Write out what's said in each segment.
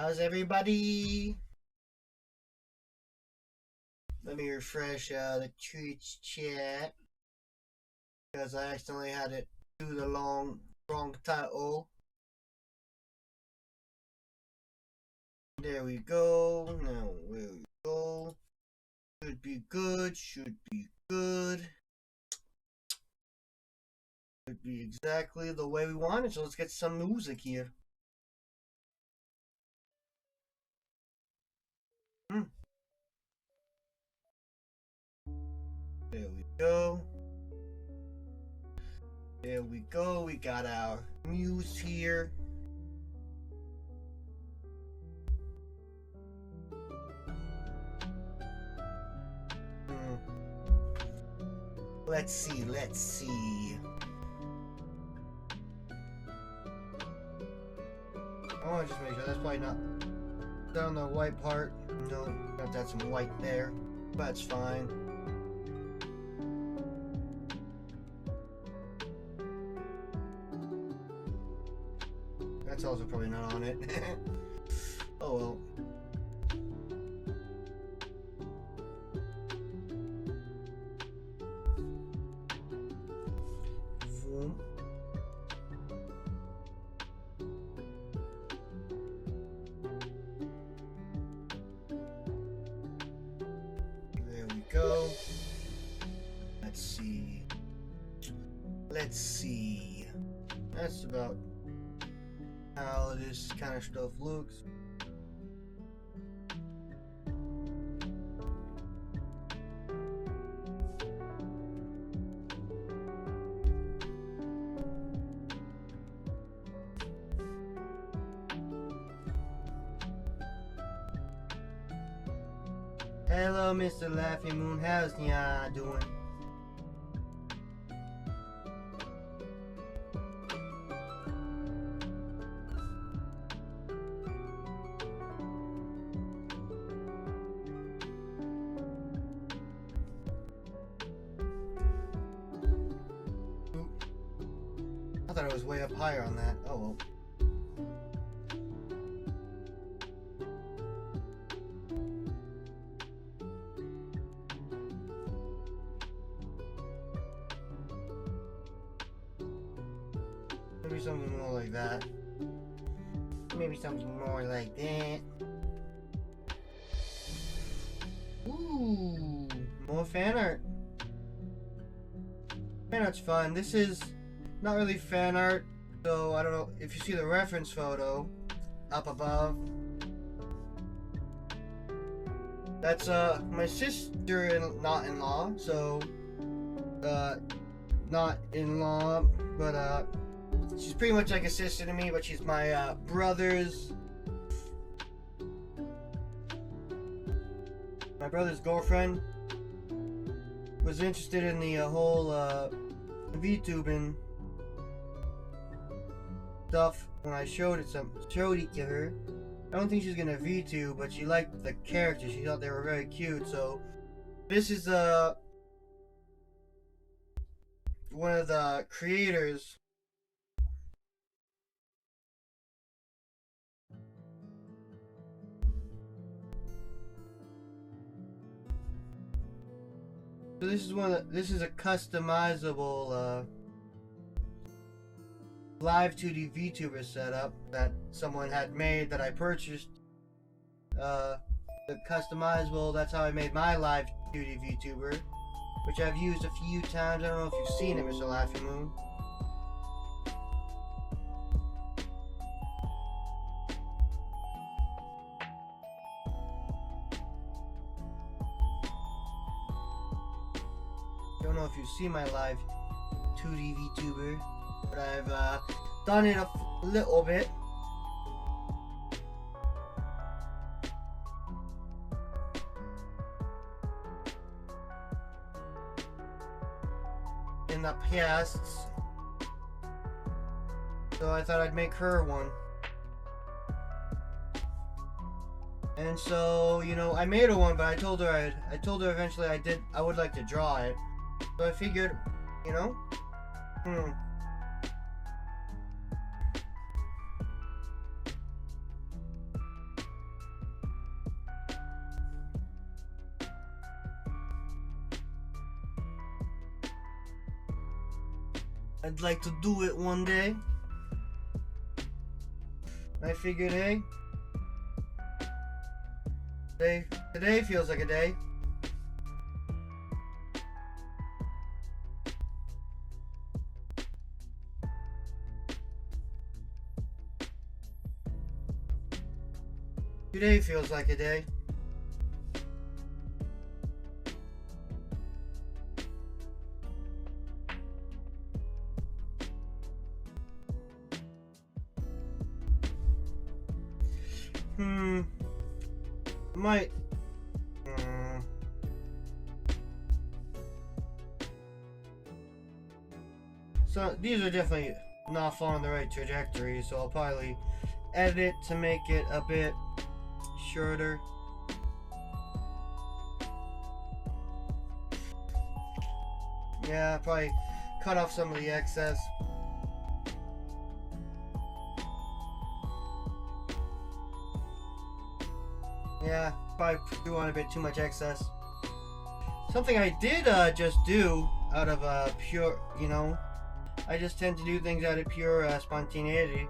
How's everybody? Let me refresh the Twitch chat because I accidentally had it do the wrong title. There we go. Now where we go? Should be good. Should be good. Should be exactly the way we want it. So let's get some music here. There we go. There we go. We got our muse here. Let's see. Let's see. I want to just make sure that's probably not down the white part. No, got that some white there. That's fine. That's also probably not on it. Oh well. Vroom. There we go. Let's see. Let's see. That's about how this kind of stuff looks. Hello, Mr. Laughing Moon. How's ya doing? I thought it was way up higher on that. Oh well. Maybe something more like that. Maybe something more like that. Ooh, more fan art. Fan art's fun. This is not really fan art, so I don't know if you see the reference photo up above. That's my sister-in-law, so not in-law, but she's pretty much like a sister to me, but she's my brother's girlfriend. Was interested in the whole VTubing stuff when I showed it to her. I don't think she's gonna VTube, but she liked the characters. She thought they were very cute. So this is one of the creators. So this is a customizable live 2D VTuber setup that someone had made that I purchased. The customizable, that's how I made my live 2D VTuber, which I've used a few times. I don't know if you've seen it, Mr. Laughing Moon. Don't know if you see my live 2D VTuber, but I've done it a little bit. In the past, so I thought I'd make her one. And so, you know, I made her one, but I told her eventually I would like to draw it. So I figured, you know, I'd like to do it one day. I figured, hey, today feels like a day. Today feels like a day. Might. So these are definitely not following the right trajectory, so I'll probably edit it to make it a bit shorter. Yeah, probably cut off some of the excess. Yeah, probably do want a bit too much excess. Something I did just do out of pure, I just tend to do things out of pure spontaneity.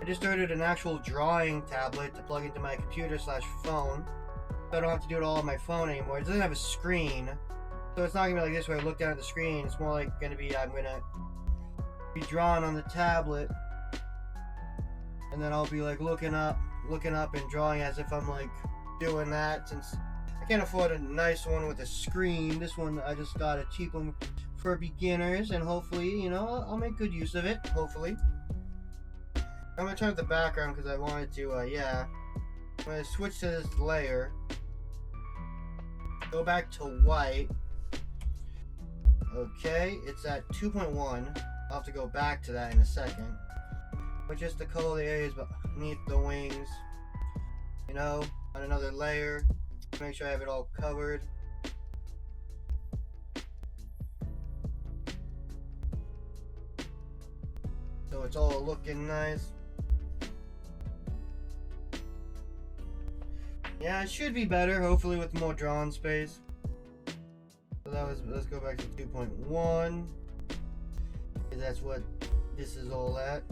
I just started an actual drawing tablet to plug into my computer/phone, so I don't have to do it all on my phone anymore. It doesn't have a screen, so it's not gonna be like this where I look down at the screen. It's more like I'm gonna be drawing on the tablet, and then I'll be like looking up and drawing as if I'm like doing that. Since I can't afford a nice one with a screen, this one I just got a cheap one for beginners, and hopefully, I'll make good use of it. Hopefully, I'm gonna turn up the background because I wanted to. I'm gonna switch to this layer. Go back to white. Okay, it's at 2.1. I'll have to go back to that in a second. But just to color the areas beneath the wings, on another layer, make sure I have it all covered. So it's all looking nice. Yeah, it should be better, hopefully with more drawn space. So let's go back to 2.1. Because that's what this is all at.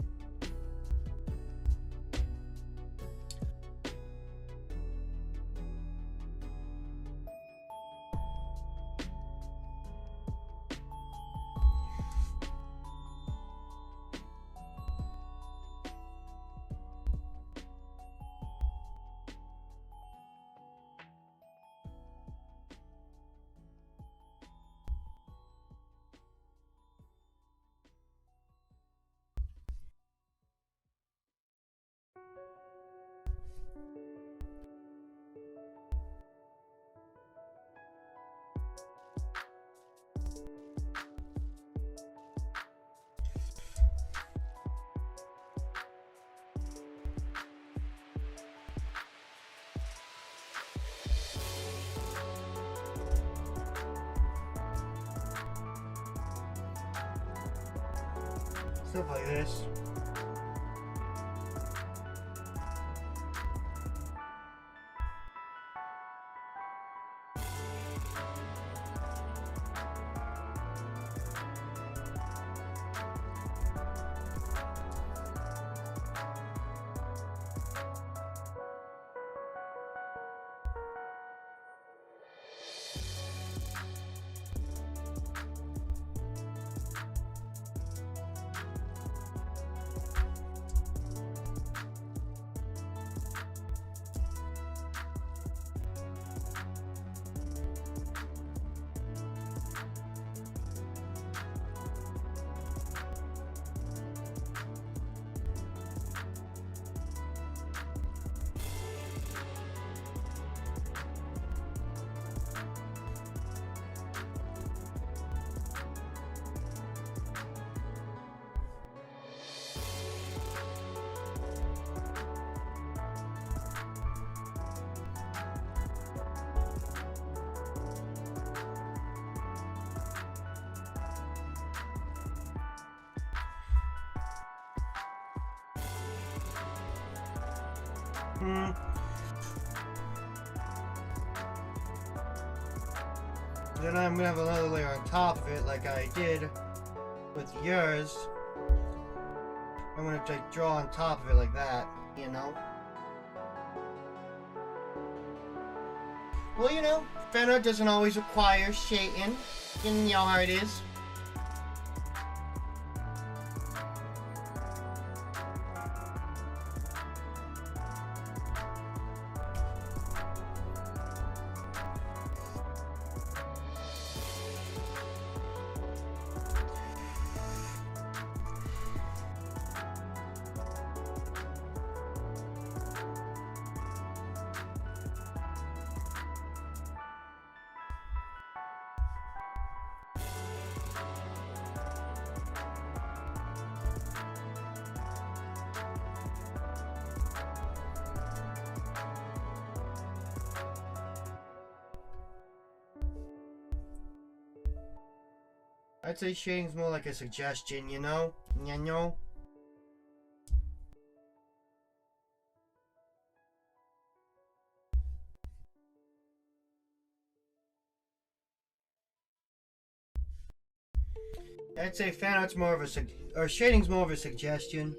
Stuff like this. Then I'm gonna have another layer on top of it, like I did with yours, I'm gonna like draw on top of it like that, you know? Well, you know, fan art doesn't always require shading. You know how it is. I'd say shading's more like a suggestion, you know? You know? I'd say fan art's more of a or shading's more of a suggestion.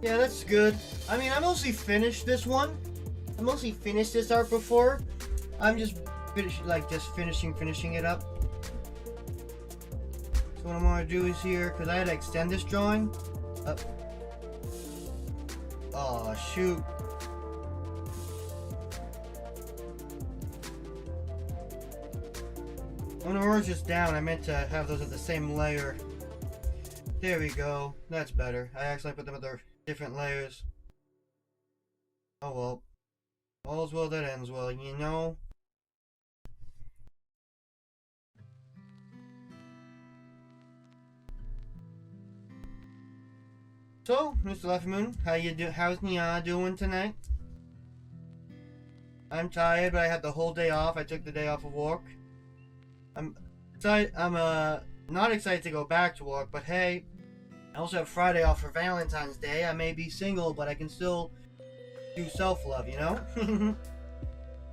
Yeah, that's good. I mean, I mostly finished this one. I mostly finished this art before. I'm just finishing it up. So what I'm gonna do is here, because I had to extend this drawing. Oh shoot. When the orange is down, I meant to have those at the same layer. There we go. That's better. I actually put them at their different layers. Oh well. All's well that ends well, you know? So, Mr. Left Moon, how's Nia doing tonight? I'm tired, but I had the whole day off. I took the day off of work. I'm not excited to go back to work, but hey, I also have Friday off for Valentine's Day. I may be single, but I can still do self-love, you know? I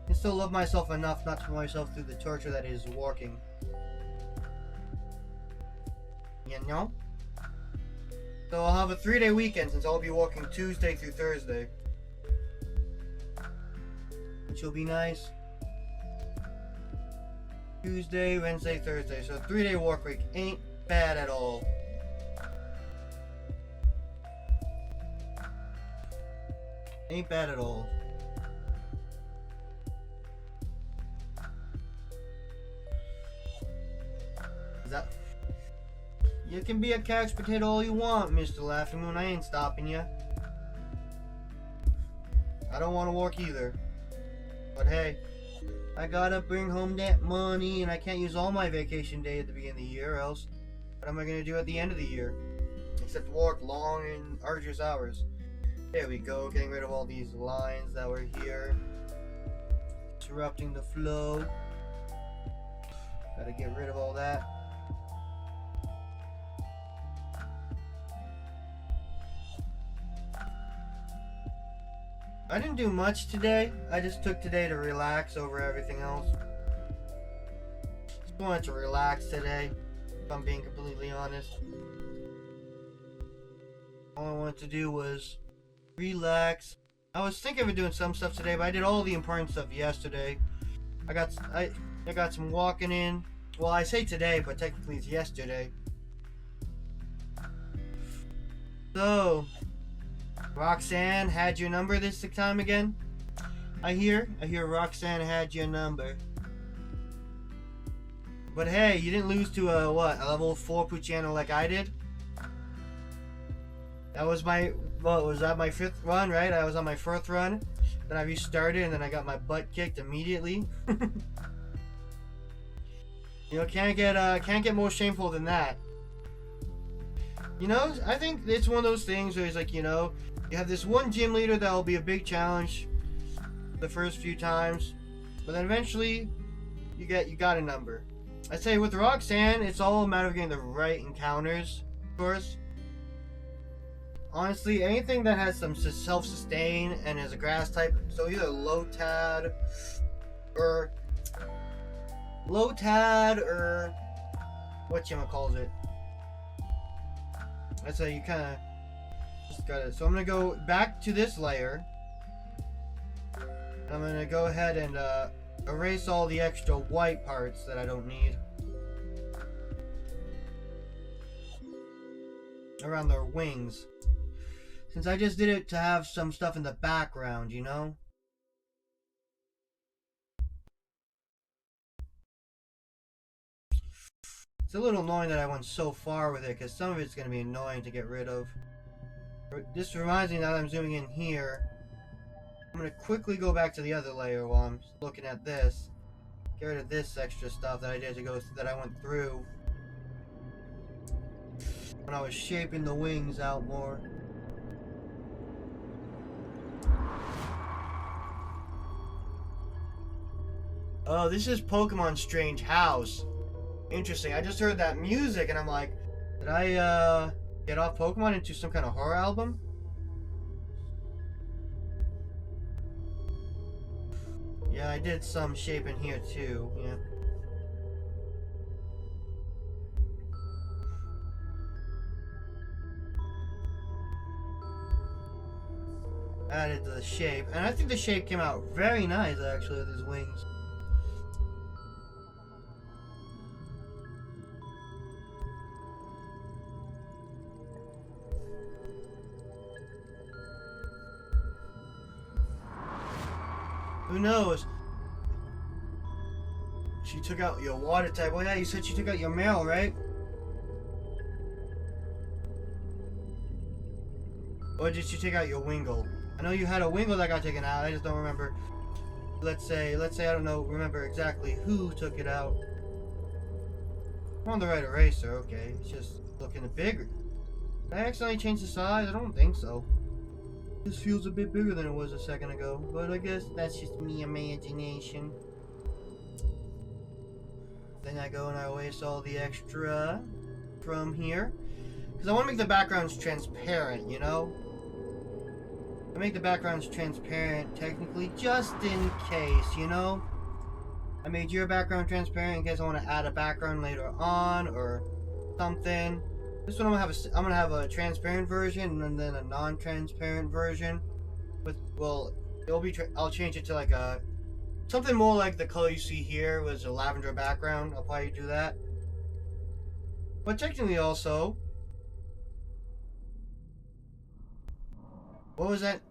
can still love myself enough not to put myself through the torture that is working. You know? So I'll have a 3-day weekend since I'll be working Tuesday through Thursday. Which will be nice. Tuesday, Wednesday, Thursday. So 3-day work week ain't bad at all. Ain't bad at all. Is that... You can be a couch potato all you want, Mr. Laughing Moon. I ain't stopping you. I don't want to work either. But hey, I gotta bring home that money, and I can't use all my vacation day at the beginning of the year, or else what am I gonna do at the end of the year? Except work long and arduous hours. There we go, getting rid of all these lines that were here. Disrupting the flow. Gotta get rid of all that. I didn't do much today. I just took today to relax over everything else. Just wanted to relax today, if I'm being completely honest. All I wanted to do was relax. I was thinking of doing some stuff today, but I did all the important stuff yesterday. I got some walking in. Well, I say today, but technically it's yesterday. So, Roxanne had your number this time again? I hear Roxanne had your number. But hey, you didn't lose to a level 4 Pucciano like I did? That was my, was that my 5th run, right? I was on my 4th run. Then I restarted and then I got my butt kicked immediately. You know, can't get more shameful than that. You know, I think it's one of those things where it's like, you know, you have this one gym leader that will be a big challenge the first few times, but then eventually you got a number. I'd say with Roxanne, it's all a matter of getting the right encounters, of course. Honestly, anything that has some self-sustain and is a grass type, so either low tad or whatchamacallit it. That's how you kind of just got it. So I'm going to go back to this layer. I'm going to go ahead and erase all the extra white parts that I don't need. Around their wings. Since I just did it to have some stuff in the background, you know? It's a little annoying that I went so far with it, because some of it's going to be annoying to get rid of. This reminds me, now that I'm zooming in here, I'm going to quickly go back to the other layer while I'm looking at this. Get rid of this extra stuff that I did that I went through when I was shaping the wings out more. Oh, this is Pokemon Strange House. Interesting. I just heard that music and I'm like, did I get off Pokemon into some kind of horror album? Yeah, I did some shaping here too, yeah. Added to the shape, and I think the shape came out very nice actually with his wings. Who knows? She took out your water type. Oh yeah, you said she took out your mail, right? Or did she take out your Wingull? I know you had a Wingull that got taken out. I just don't remember. Let's say I don't know. Remember exactly who took it out. I'm on the right eraser. Okay, it's just looking bigger. Did I accidentally change the size? I don't think so. This feels a bit bigger than it was a second ago, but I guess that's just me imagination. Then I go and I waste all the extra from here. Because I want to make the backgrounds transparent, you know? I make the backgrounds transparent, technically, just in case, you know? I made your background transparent in case I want to add a background later on, or something. This one I'm gonna have a transparent version and then a non-transparent version. With I'll change it to like a something more like the color you see here was a lavender background. I'll probably do that. But technically also, what was that?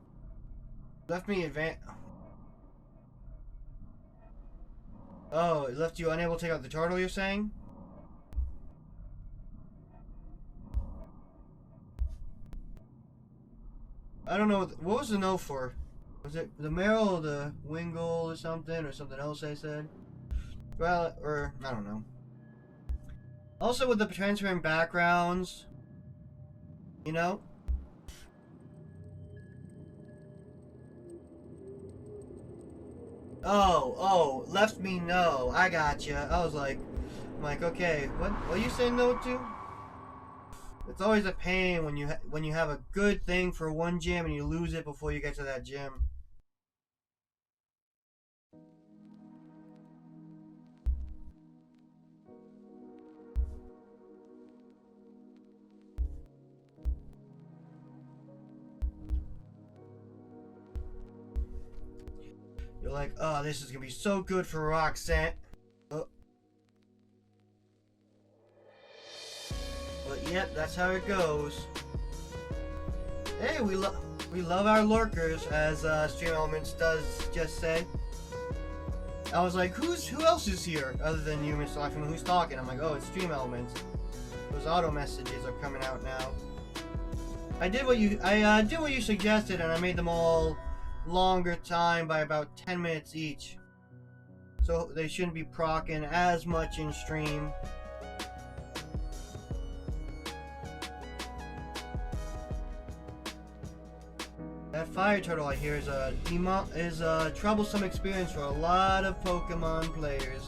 Left me advance. Oh, it left you unable to take out the turtle, you're saying? I don't know. What was the no for? Was it the Meryl or the Wingle or something else I said? Well, or I don't know. Also with the transparent backgrounds, you know? Oh, left me no. I gotcha. I was like, okay, what are you saying no to? It's always a pain when you have a good thing for one gym and you lose it before you get to that gym. You're like, oh, this is gonna be so good for Roxanne. Oh. But yep, that's how it goes. Hey, we love our lurkers, as Stream Elements does just say. I was like, who else is here other than you, Mr. Lachman? Who's talking? I'm like, oh, it's Stream Elements. Those auto messages are coming out now. I did what you suggested, and I made them all longer time by about 10 minutes each, so they shouldn't be proccing as much in stream. That fire turtle I hear is a troublesome experience for a lot of Pokemon players.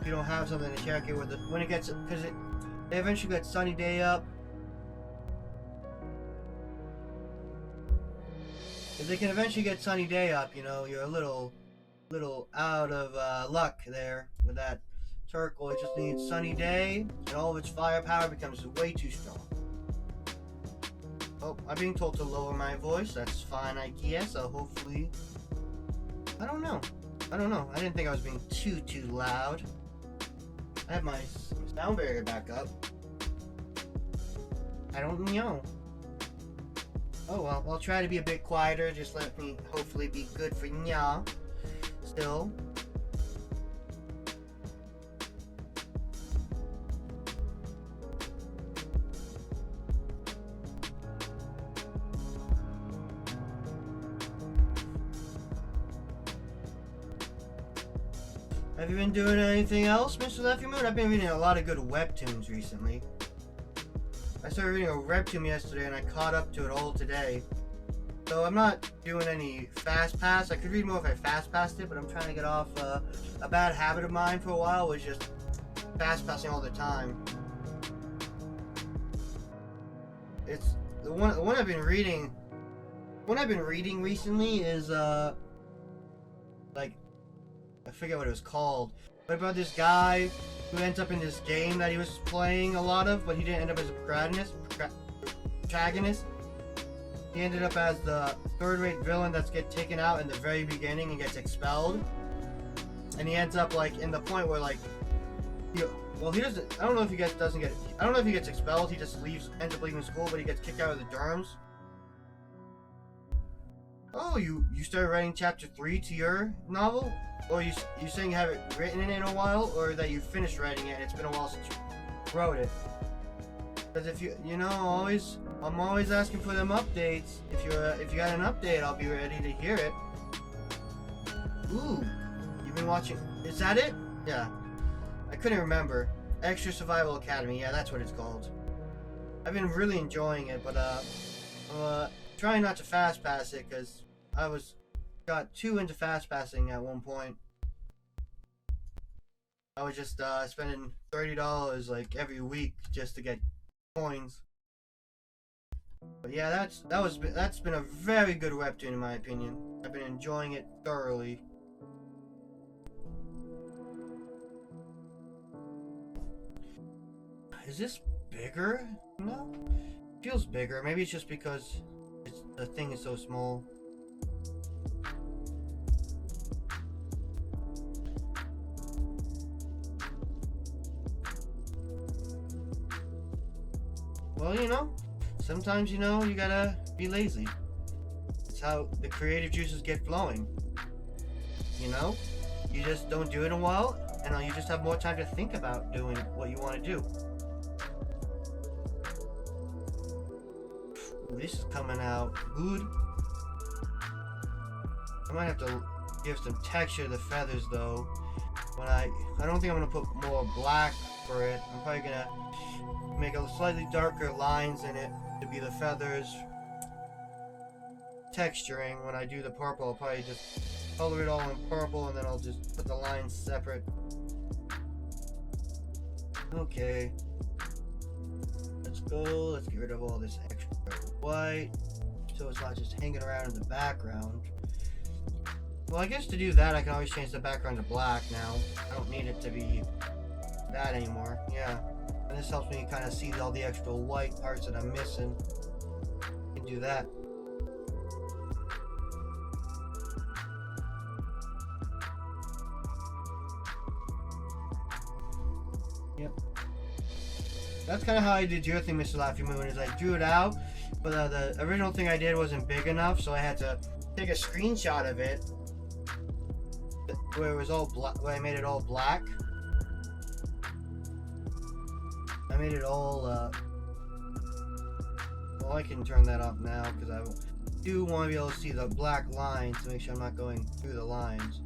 If you don't have something to check it with it when it gets, because they eventually get Sunny Day up. If they can eventually get Sunny Day up, you know, you're a little out of luck there with that turtle. It just needs Sunny Day, and all of its firepower becomes way too strong. Oh, I'm being told to lower my voice. That's fine, I guess. So hopefully, I don't know. I didn't think I was being too loud. I have my sound barrier back up. I don't know. Oh well, I'll try to be a bit quieter. Just let me hopefully be good for y'all. Still. Have you been doing anything else, Mr. Leffy Moon? I've been reading a lot of good webtoons recently. I started reading a webtoon yesterday and I caught up to it all today. So I'm not doing any fast pass. I could read more if I fast passed it, but I'm trying to get off a bad habit of mine for a while, was just fast passing all the time. It's the one I've been reading. One I've been reading recently is like, I forget what it was called, but about this guy who ends up in this game that he was playing a lot of, but he didn't end up as a protagonist. He ended up as the third-rate villain that's get taken out in the very beginning and gets expelled. And he ends up like in the point where like, he doesn't. I don't know if he gets expelled. He just ends up leaving school, but he gets kicked out of the dorms. Oh, you started writing chapter 3 to your novel? Or you saying you haven't written it in a while, or that you finished writing it and it's been a while since you wrote it? Because if I'm always asking for them updates. If you got an update, I'll be ready to hear it. Ooh, you've been watching. Is that it? Yeah, I couldn't remember. Extra Survival Academy. Yeah, that's what it's called. I've been really enjoying it, but trying not to fast pass it because I got too into fast passing at one point. I was just spending $30 like every week just to get coins. But yeah, that's been a very good webtoon in my opinion. I've been enjoying it thoroughly. Is this bigger? No, feels bigger. Maybe it's just because the thing is so small. Well, you know, sometimes, you know, you gotta be lazy. It's how the creative juices get flowing. You know, you just don't do it in a while, and you just have more time to think about doing what you want to do. Ooh, this is coming out good. I might have to give some texture to the feathers though. But I don't think I'm gonna put more black for it. I'm probably gonna make a slightly darker lines in it to be the feathers. Texturing when I do the purple, I'll probably just color it all in purple and then I'll just put the lines separate. Okay. Let's go. Let's get rid of all this extra white so it's not just hanging around in the background. Well, I guess to do that I can always change the background to black now. I don't need it to be that anymore. Yeah. And this helps me kind of see all the extra white parts that I'm missing. I can do that. Yep. That's kind of how I did your thing, Mr. Laffy Moon, is I drew it out, but the original thing I did wasn't big enough, so I had to take a screenshot of it where it was all black, where I made it all black. I made it all, well, I can turn that off now because I do want to be able to see the black lines to make sure I'm not going through the lines.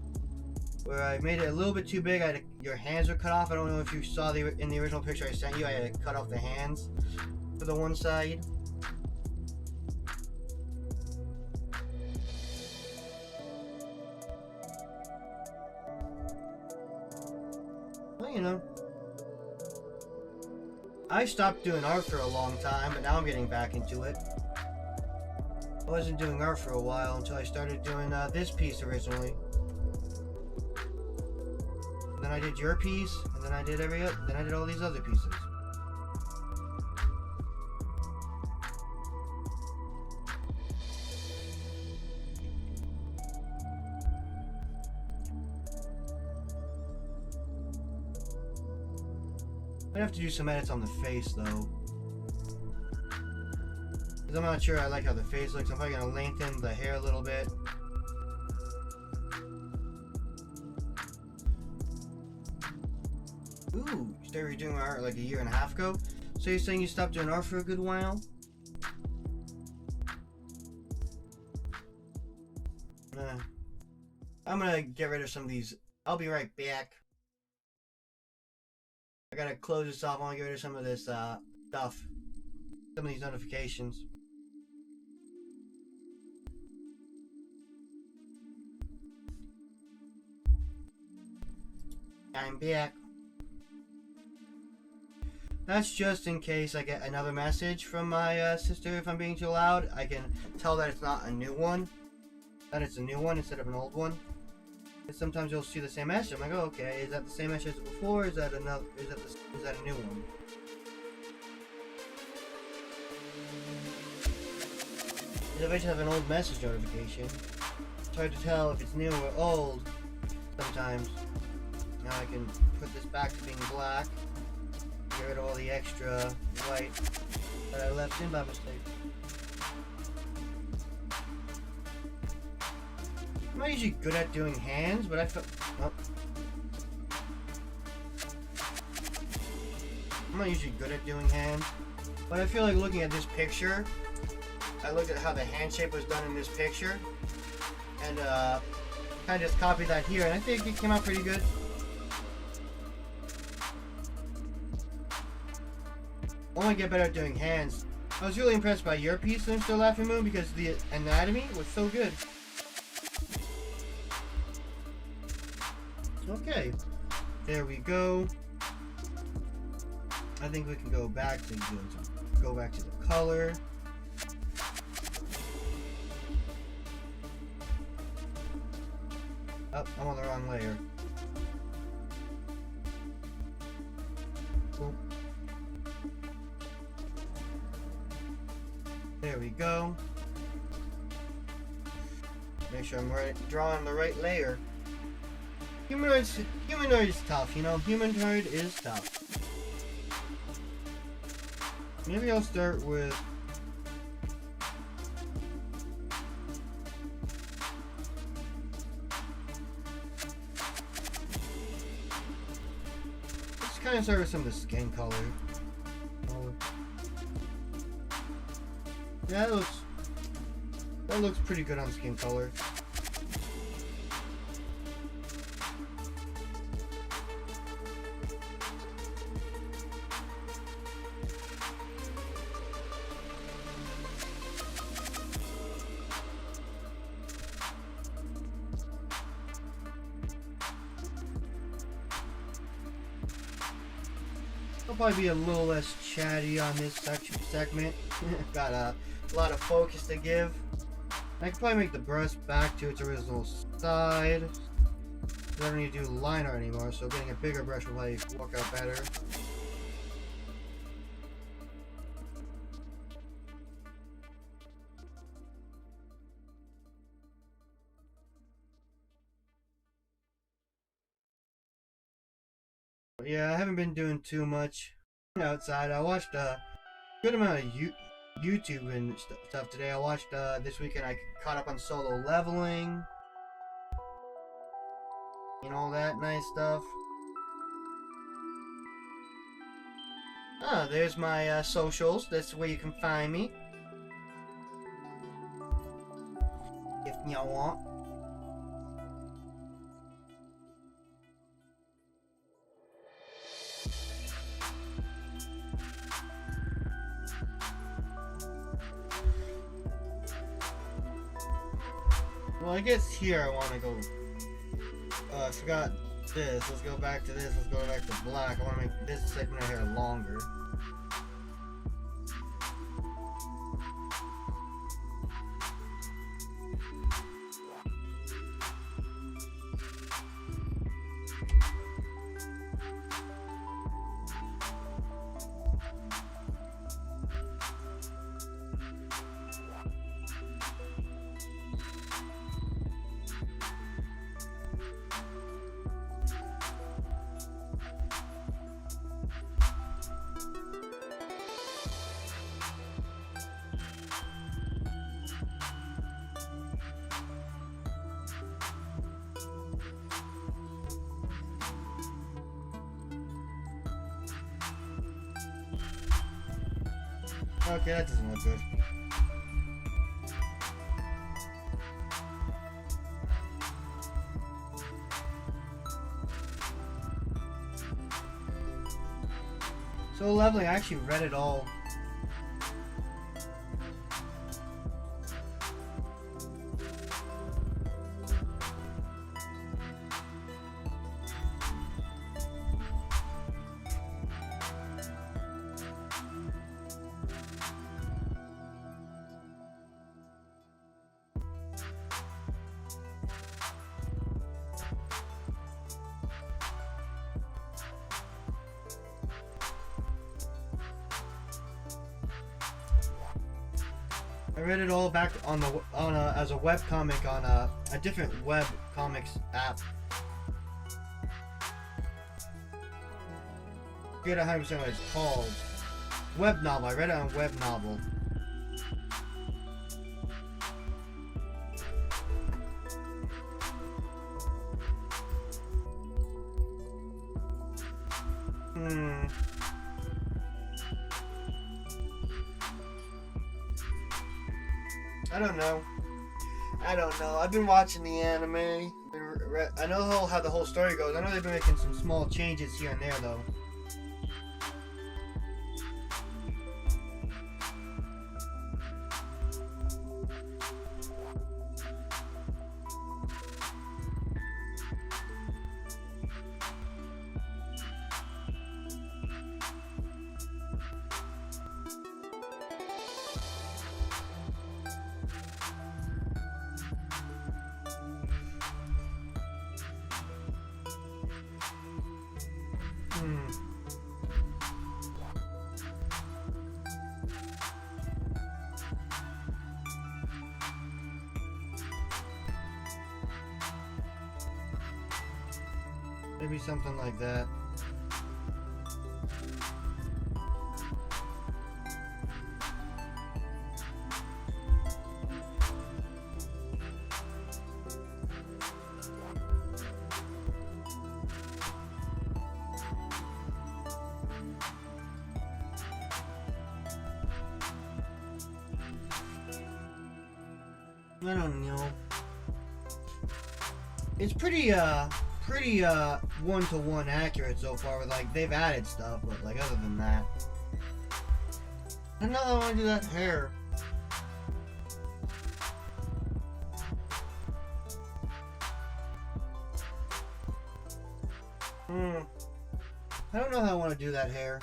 Where I made it a little bit too big, your hands were cut off. I don't know if you saw in the original picture I sent you, I had to cut off the hands for the one side. Well, you know, I stopped doing art for a long time, but now I'm getting back into it. I wasn't doing art for a while until I started doing this piece originally. Then I did your piece, and then I did all these other pieces. I'd have to do some edits on the face though, because I'm not sure I like how the face looks. I'm probably gonna lengthen the hair a little bit. Ooh, you started doing art like a year and a half ago? So you're saying you stopped doing art for a good while? I'm gonna get rid of some of these. I'll be right back. I gotta close this off. I wanna get rid of some of this stuff. Some of these notifications. I'm back. That's just in case I get another message from my sister if I'm being too loud. I can tell that it's not a new one. That it's a new one instead of an old one. And sometimes you'll see the same message. I'm like, oh, okay, is that the same message as before? Is that another? Is that a new one? If I just have an old message notification, it's hard to tell if it's new or old. Sometimes. Now I can put this back to being black. Get rid of all the extra white that I left in by mistake. I'm not usually good at doing hands, but I felt... Oh. I'm not usually good at doing hands, but I feel like looking at this picture, I looked at how the hand shape was done in this picture, and kind of just copied that here, and I think it came out pretty good. I want to get better at doing hands. I was really impressed by your piece, Mr. Laughing Moon, because the anatomy was so good. Okay, there we go. I think we can go back to the color. Oh, I'm on the wrong layer. Cool. There we go. Make sure I'm drawing the right layer. Humanoid is tough, you know. Humanoid is tough. Maybe I'll start with. Let's kind of start with some of the skin color. Yeah, that looks pretty good on skin color. I'll probably be a little less chatty on this segment. Got a lot of focus to give. I can probably make the brush back to its original side. I don't need to do line art anymore, so getting a bigger brush will probably work out better. Yeah, I haven't been doing too much outside. I watched a good amount of YouTube and stuff today. I watched this weekend. I caught up on solo leveling, you know, all that nice stuff. Ah, there's my socials. That's where you can find me if you want. Well, I guess here I want to go. I forgot this. Let's go back to this. Let's go back to black. I want to make this segment right here longer. Okay, that doesn't look good. So lovely, I actually read it all. I read it all back on as a web comic on a different web comics app. I forget 100% what it's called. Web novel. I read it on web novel. I don't know. I've been watching the anime. I know how the whole story goes. I know they've been making some small changes here and there, though. Maybe something like that. I don't know. It's pretty one-to-one accurate so far. With like they've added stuff, but like other than that, I know I want to do that hair. I don't know how I want to do that hair.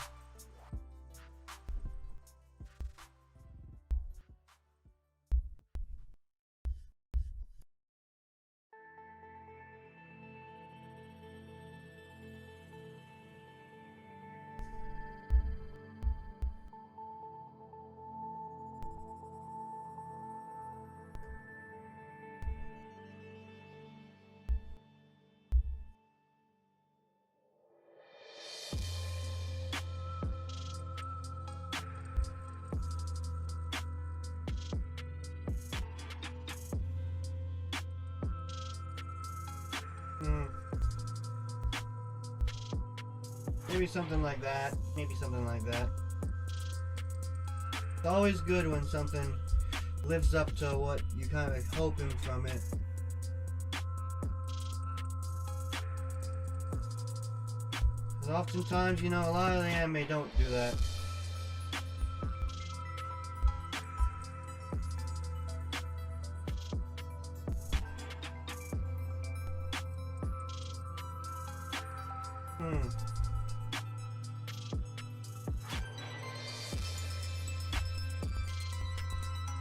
Maybe something like that. Maybe something like that. It's always good when something lives up to what you kind of hoping from it. Because oftentimes, you know, a lot of the anime don't do that.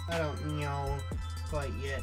I don't know quite yet.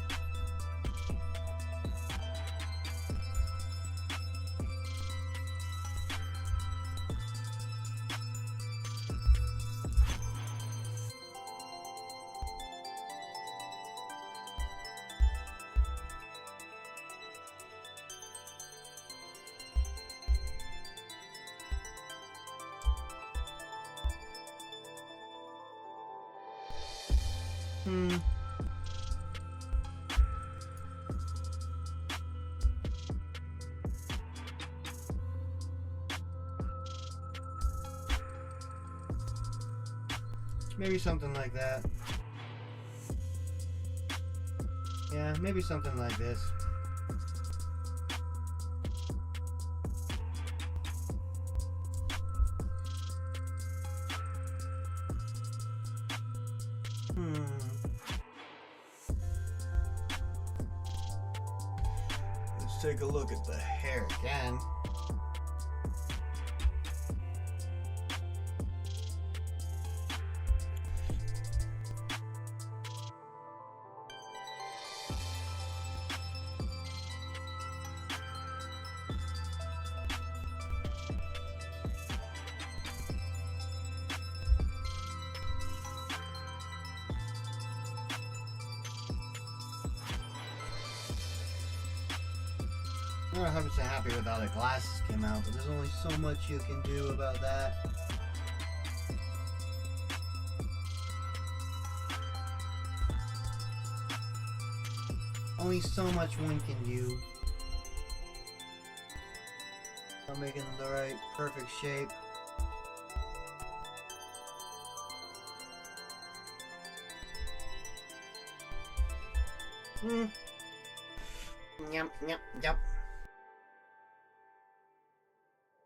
Maybe something like that. Yeah, maybe something like this. Let's take a look at the hair again. I'm not 100% happy with how the glasses came out, but there's only so much you can do about that. Only so much one can do. I'm making the right perfect shape. Yep.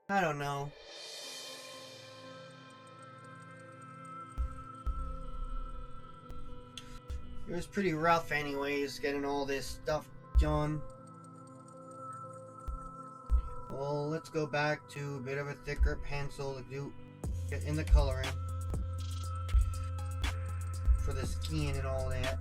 I don't know. It was pretty rough anyways, getting all this stuff done. Well, let's go back to a bit of a thicker pencil to get in the coloring for the skin and all that.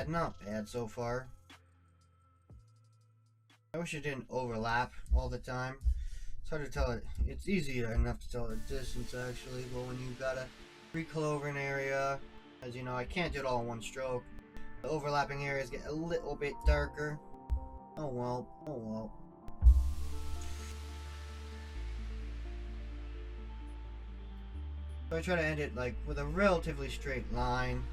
Not bad so far. wish it didn't overlap all the time. It's hard to tell it. It's easy enough to tell the distance actually, but when you gotta recolor over an area, as you know, I can't do it all in one stroke. The overlapping areas get a little bit darker. Oh well, oh well. So I try to end it like with a relatively straight line.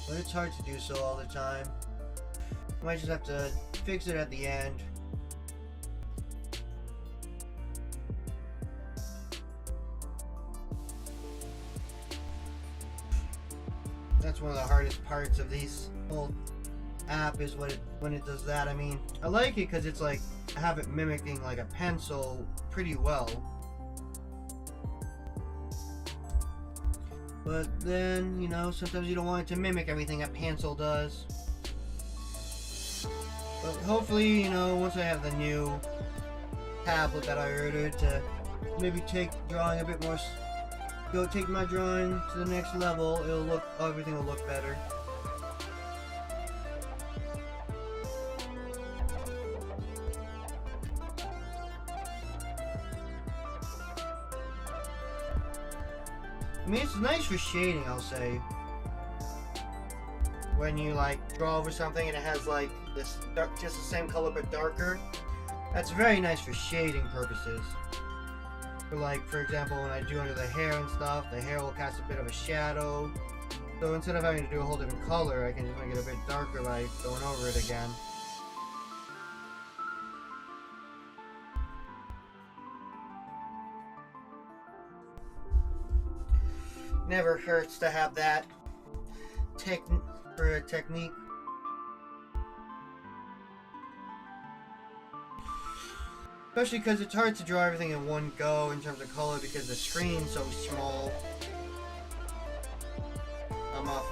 But it's hard to do so all the time. I might just have to fix it at the end. That's one of the hardest parts of this whole app is when it does that. I mean, I like it because it's like I have it mimicking like a pencil pretty well. But then, you know, sometimes you don't want it to mimic everything a pencil does. But hopefully, you know, once I have the new tablet that I ordered to maybe take drawing a bit more, take my drawing to the next level, everything will look better. I mean, it's nice for shading, I'll say. When you like draw over something and it has like this just the same color but darker, that's very nice for shading purposes. For example, when I do under the hair and stuff, the hair will cast a bit of a shadow. So instead of having to do a whole different color, I can just make it a bit darker by going over it again. Never hurts to have that for a technique. Especially because it's hard to draw everything in one go in terms of color because the screen's so small. I'm off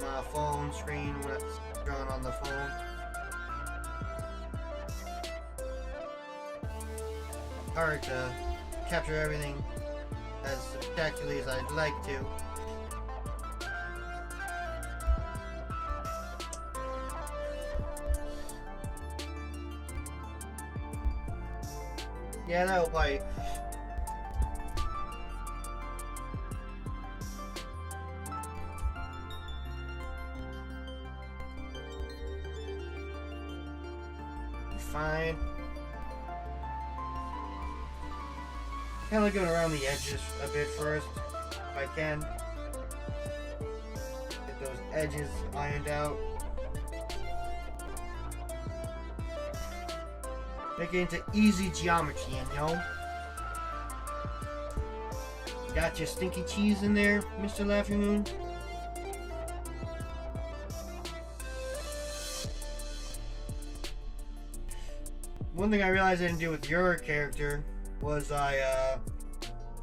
my phone screen when it's drawn on the phone. Hard to capture everything as spectacularly as I'd like to. Yeah, that'll probably... fine. Kind of going around the edges a bit first, if I can. Get those edges ironed out. Make it into easy geometry, you know? Got your stinky cheese in there, Mr. Laughing Moon? One thing I realized I didn't do with your character was I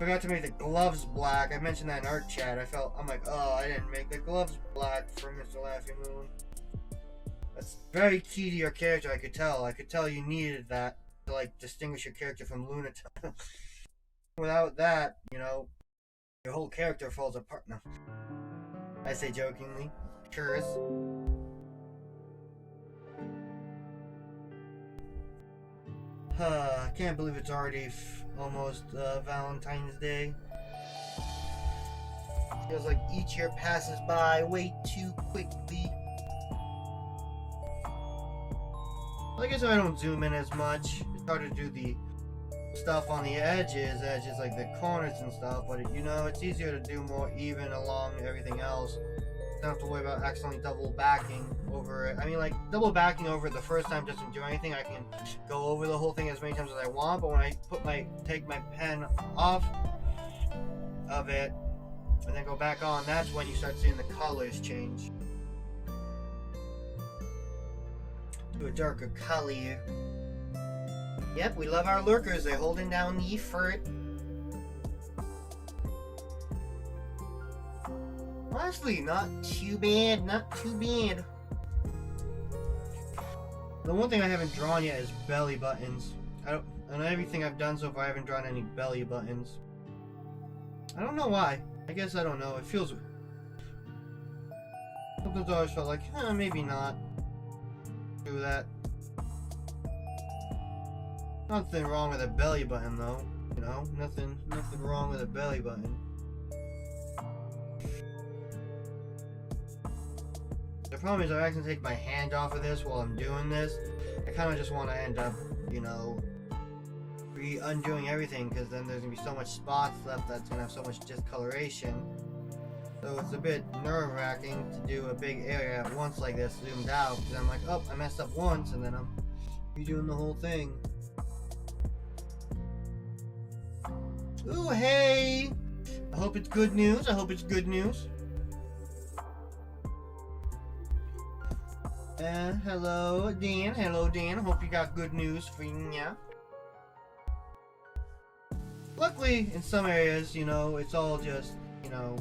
forgot to make the gloves black. I mentioned that in art chat. I'm like, oh, I didn't make the gloves black for Mr. Laughing Moon. That's very key to your character, I could tell. I could tell you needed that to, like, distinguish your character from Lunatic. Without that, you know, your whole character falls apart. No. I say jokingly. Curious. I can't believe it's already almost Valentine's Day. Feels like each year passes by way too quickly. I guess I don't zoom in as much. It's hard to do the stuff on the edges like the corners and stuff, but you know, it's easier to do more even along everything else. Don't have to worry about accidentally double backing over it. I mean, like, double backing over it the first time doesn't do anything. I can go over the whole thing as many times as I want, but when I take my pen off of it and then go back on, that's when you start seeing the colors change to a darker color. Yep, we love our lurkers. They're holding down the fort. Honestly, not too bad, not too bad. The one thing I haven't drawn yet is belly buttons. On everything I've done so far, I haven't drawn any belly buttons. I don't know why. I guess I don't know. It feels... Sometimes I always felt like, maybe not. do that. Nothing wrong with a belly button though, you know? Nothing wrong with a belly button. The problem is I accidentally take my hand off of this while I'm doing this. I kind of just want to end up, you know, undoing everything, because then there's going to be so much spots left that's going to have so much discoloration. So it's a bit nerve-wracking to do a big area at once like this, zoomed out, because I'm like, oh, I messed up once, and then I'm redoing the whole thing. Ooh, hey! I hope it's good news. I hope it's good news. Hello, Dan. Hello, Dan. I hope you got good news for you. Yeah. Luckily, in some areas, you know, it's all just, you know,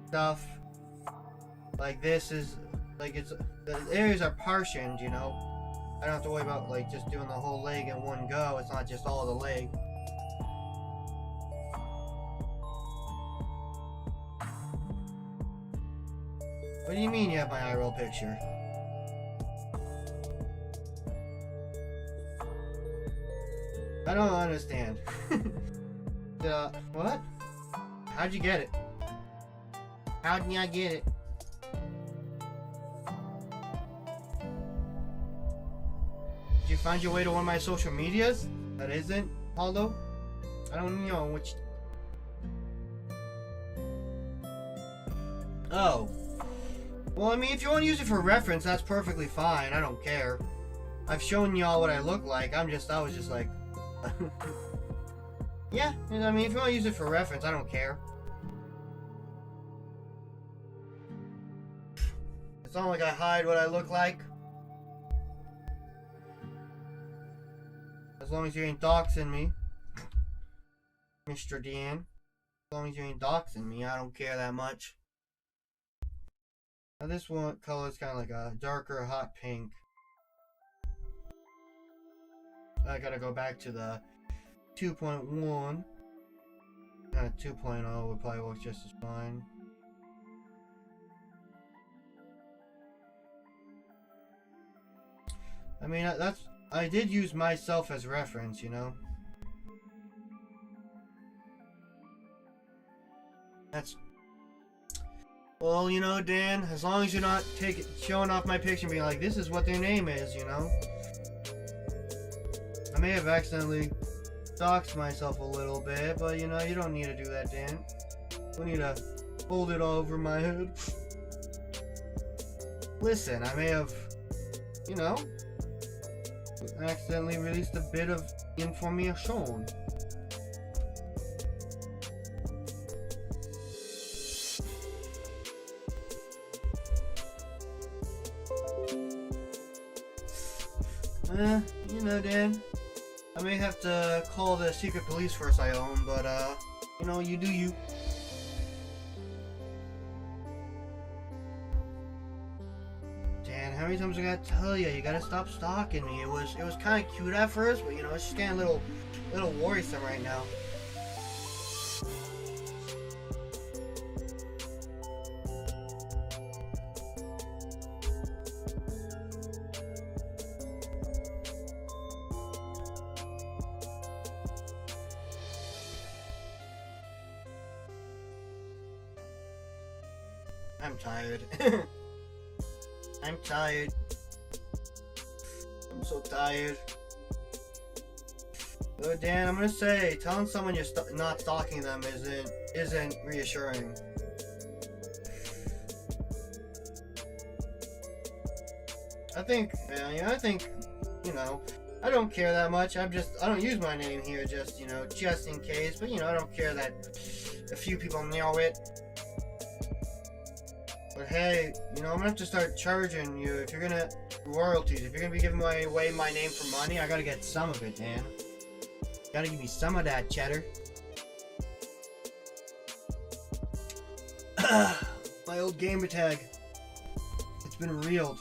stuff. Like this is, like it's, the areas are partitioned, you know. I don't have to worry about, like, just doing the whole leg in one go. It's not just all the leg. What do you mean you have my IRL picture? I don't understand. What? How'd you get it? How'd I get it? Did you find your way to one of my social medias? That isn't, Aldo? I don't know which... Oh. Well, I mean, if you want to use it for reference, that's perfectly fine. I don't care. I've shown y'all what I look like. I was just like... Yeah, I mean, if you want to use it for reference, I don't care. It's not like I hide what I look like. As long as you ain't doxing me, Mr. Dan. As long as you ain't doxing me, I don't care that much. Now this one color is kind of like a darker hot pink. I gotta go back to the 2.1. 2.0 would probably work just as fine. I mean, I did use myself as reference, you know. Well, you know, Dan, as long as you're not showing off my picture and being like, this is what their name is, you know. I may have accidentally doxed myself a little bit, but you know, you don't need to do that, Dan. We need to hold it all over my head. Listen, I may have, you know, accidentally released a bit of information. You know, Dan, I may have to call the secret police force I own, but, you know, you do you. Dan, how many times I gotta tell you? You gotta stop stalking me. It was kind of cute at first, but, you know, it's just getting a little worrisome right now. I'm tired. I'm tired. I'm so tired. Oh, Dan, I'm gonna say, telling someone you're not stalking them isn't reassuring. I think, you know, I don't care that much. I don't use my name here, just, you know, just in case. But, you know, I don't care that a few people know it. But hey, you know, I'm gonna have to start charging you if you're gonna royalties. If you're gonna be giving away my name for money, I gotta get some of it, Dan. Gotta give me some of that cheddar. My old gamer tag. It's been reeled.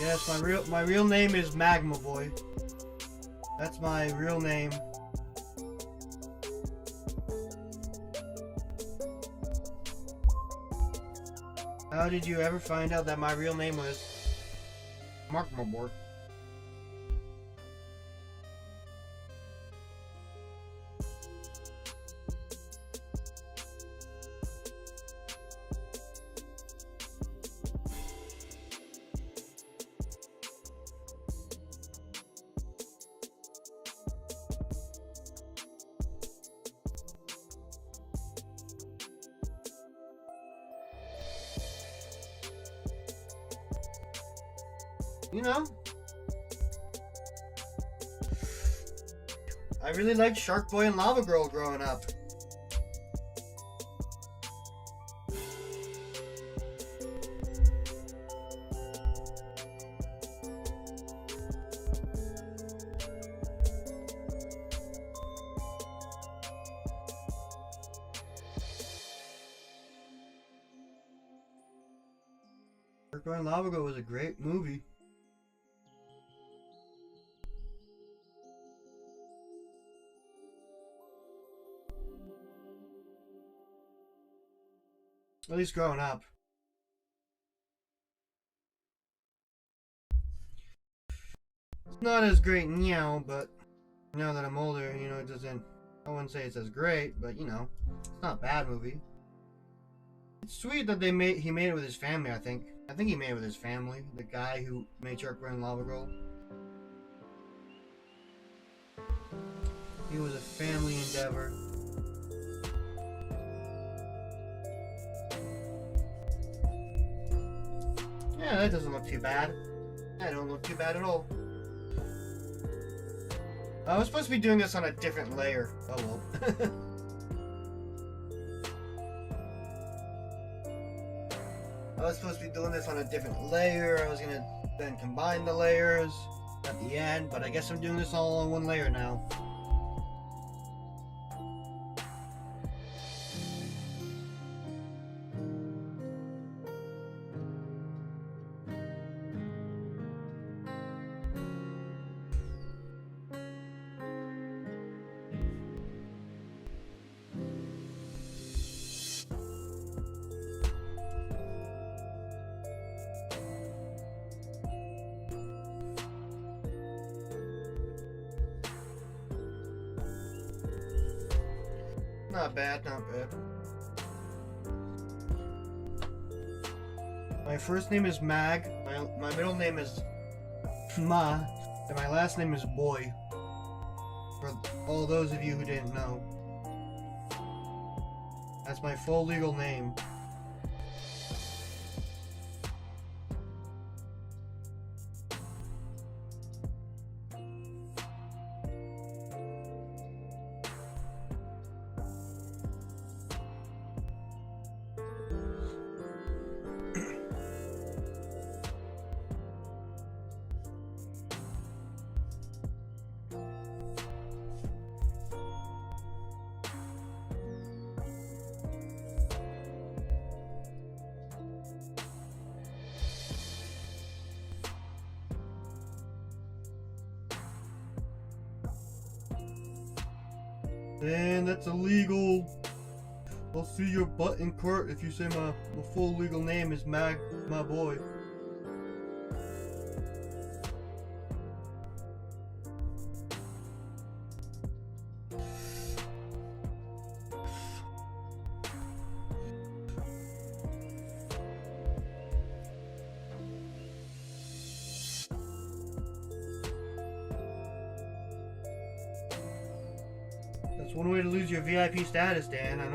Yes, my real name is Magma Boy. That's my real name. How did you ever find out that my real name was Magma Boy? You know, I really liked Shark Boy and Lava Girl growing up. Shark Boy and Lava Girl was a great movie. At least growing up. It's not as great now, but now that I'm older, you know, it doesn't... I wouldn't say it's as great, but, you know, it's not a bad movie. It's sweet that he made it with his family, I think. I think he made it with his family. The guy who made Shark Boy and Lava Girl. It was a family endeavor. Yeah, that doesn't look too bad. That don't look too bad at all. I was supposed to be doing this on a different layer. Oh well. I was supposed to be doing this on a different layer. I was gonna then combine the layers at the end, but I guess I'm doing this all on one layer now. Not bad, not bad. My first name is Mag, my middle name is Ma, and my last name is Boy. For all those of you who didn't know. That's my full legal name. And that's illegal. I'll see your butt in court if you say my full legal name is Mag, my boy. That's one way to lose your VIP status, Dan. I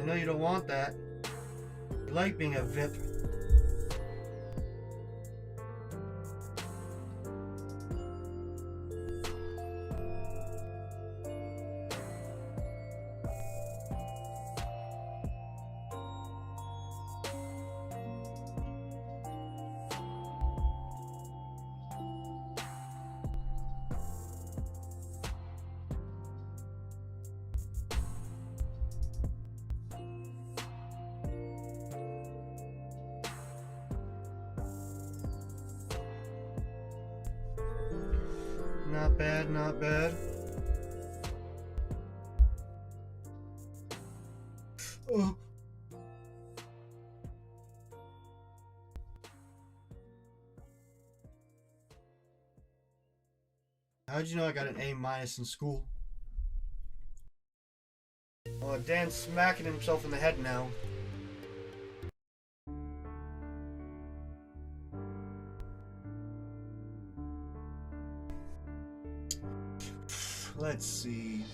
know you don't want that. You like being a VIP. Not bad, not bad. Oh. How'd you know I got an A- in school? Oh, Dan's smacking himself in the head now. Let's see.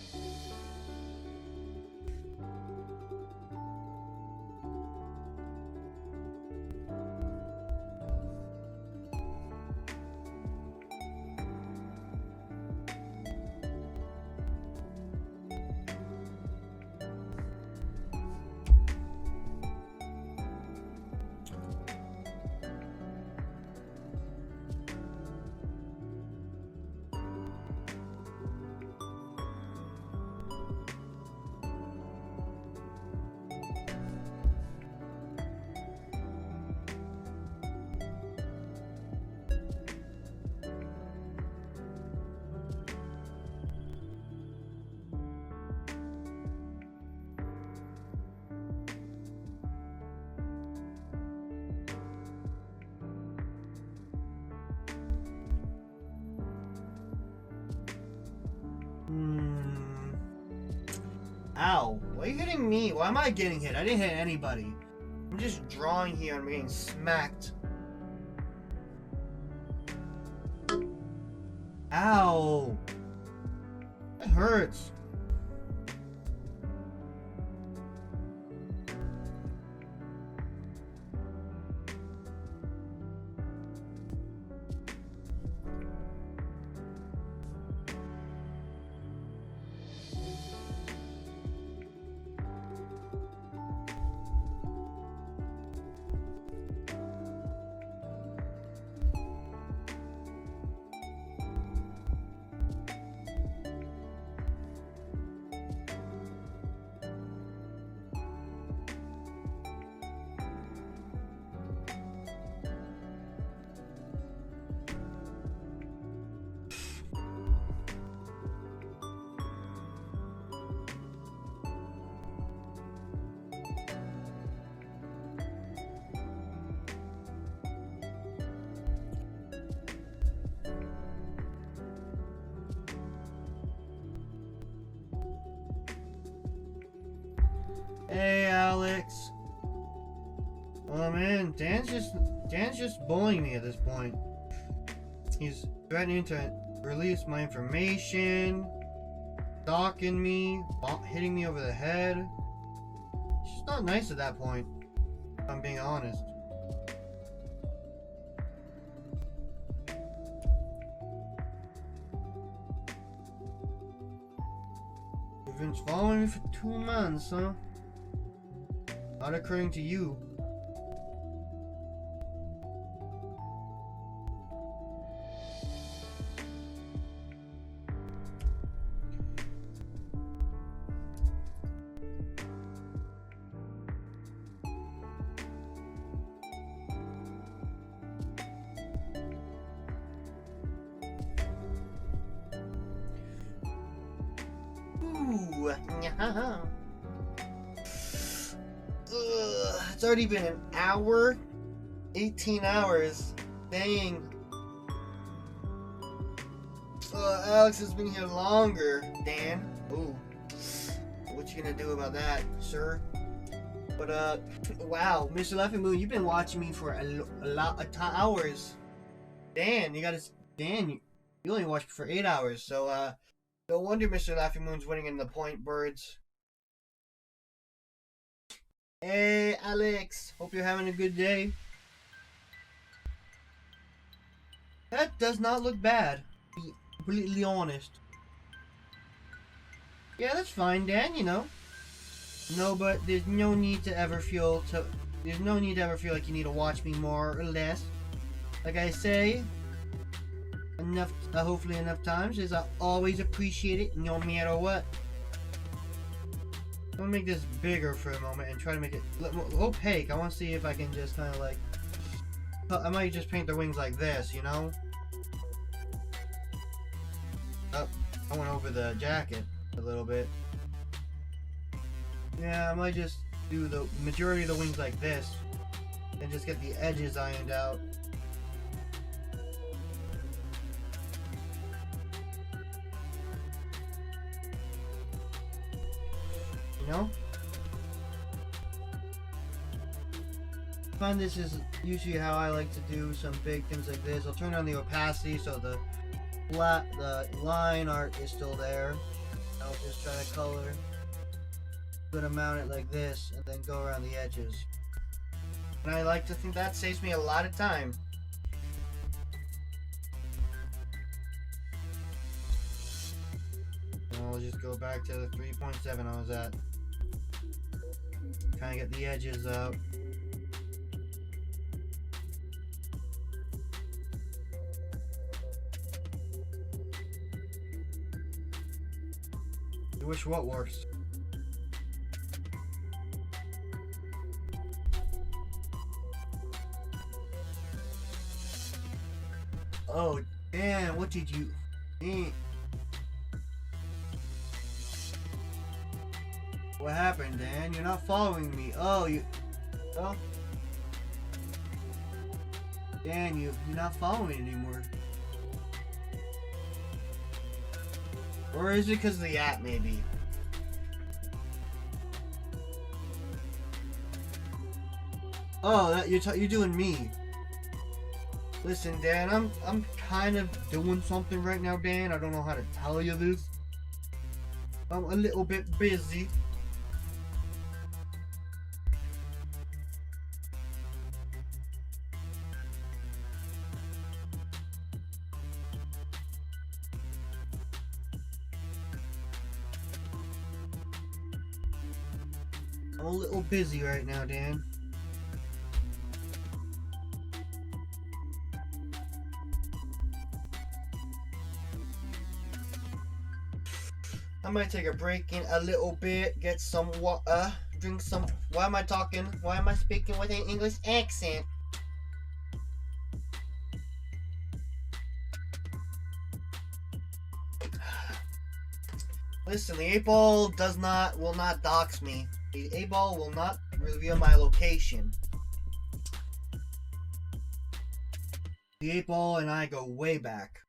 Ow. Why are you hitting me? Why am I getting hit? I didn't hit anybody. I'm just drawing here and I'm getting smacked. Ow. That hurts. Hey, Alex. Oh man, Dan's just bullying me at this point. He's threatening to release my information, stalking me, hitting me over the head. It's just not nice at that point, if I'm being honest. You've been following me for 2 months, huh? Not according to you. Ooh, yeah. It's already been an hour, 18 hours. Dang. Alex has been here longer. Dan. Ooh. What you gonna do about that, sir? But wow, Mr. Laughing Moon, you've been watching me for a lot of hours. Dan, you only watched me for 8 hours. So no wonder Mr. Laughing Moon's winning in the point birds. Hey, Alex. Hope you're having a good day. That does not look bad, to be completely honest. Yeah, that's fine, Dan, you know. No, but there's no need to ever feel like you need to watch me more or less. Like I say, hopefully enough times, is I always appreciate it no matter what. I'm gonna make this bigger for a moment and try to make it opaque. I want to see if I can just kind of like... I might just paint their wings like this, you know? Oh, I went over the jacket a little bit. Yeah, I might just do the majority of the wings like this and just get the edges ironed out. You know? I find this is usually how I like to do some big things like this. I'll turn on the opacity so the line art is still there. I'll just try to color. Gonna mount it like this and then go around the edges. And I like to think that saves me a lot of time. And I'll just go back to the 3.7 I was at. Kind of get the edges out. I wish what works. Oh, damn, what did you... What happened, Dan? You're not following me. Oh, you... Oh? Dan, you're not following anymore. Or is it because of the app, maybe? Oh, that you're doing me. Listen, Dan, I'm kind of doing something right now, Dan. I don't know how to tell you this. I'm a little bit busy. I'm a little busy right now, Dan. I might take a break in a little bit, get some water, drink some... Why am I talking? Why am I speaking with an English accent? Listen, the 8-ball will not dox me. The 8-ball will not reveal my location. The 8-ball and I go way back.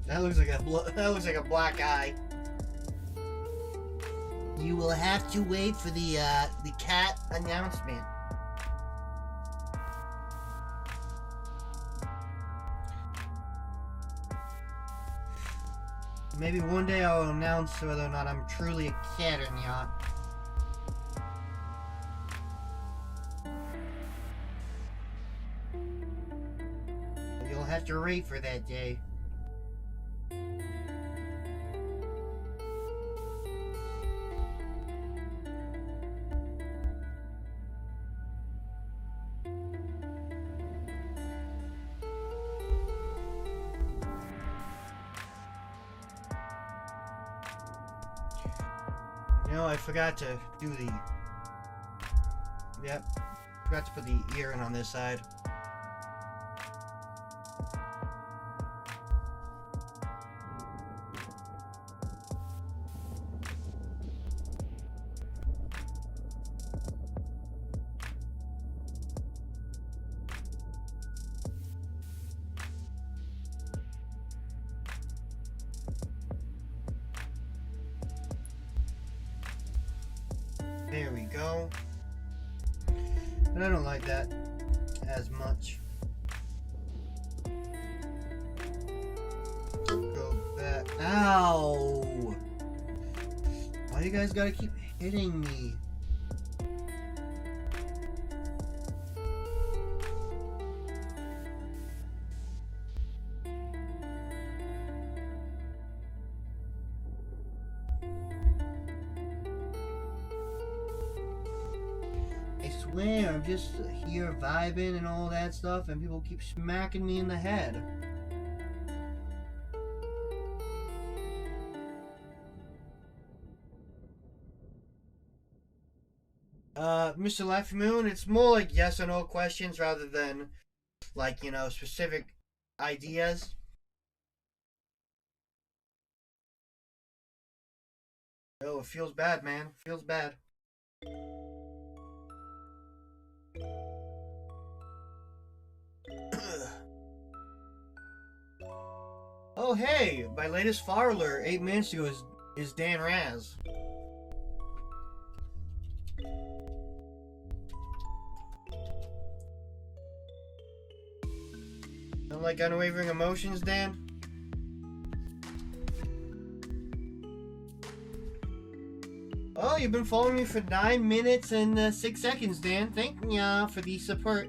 That looks like a black eye. You will have to wait for the cat announcement. Maybe one day I'll announce whether or not I'm truly a cat or not. You'll have to wait for that day. You know, I forgot to do the... Yep. Forgot to put the ear in on this side. know? And I don't like that as much. Go back. Ow! Why you guys gotta keep hitting me? I swear, I'm just here vibing and all that stuff, and people keep smacking me in the head. Mr. Laffy Moon, it's more like yes or no questions rather than, like, you know, specific ideas. Oh, it feels bad, man. It feels bad. Oh, hey! My latest follower 8 minutes ago is Dan Raz. Don't like unwavering emotions, Dan? Oh, you've been following me for 9 minutes and 6 seconds, Dan. Thank ya for the support.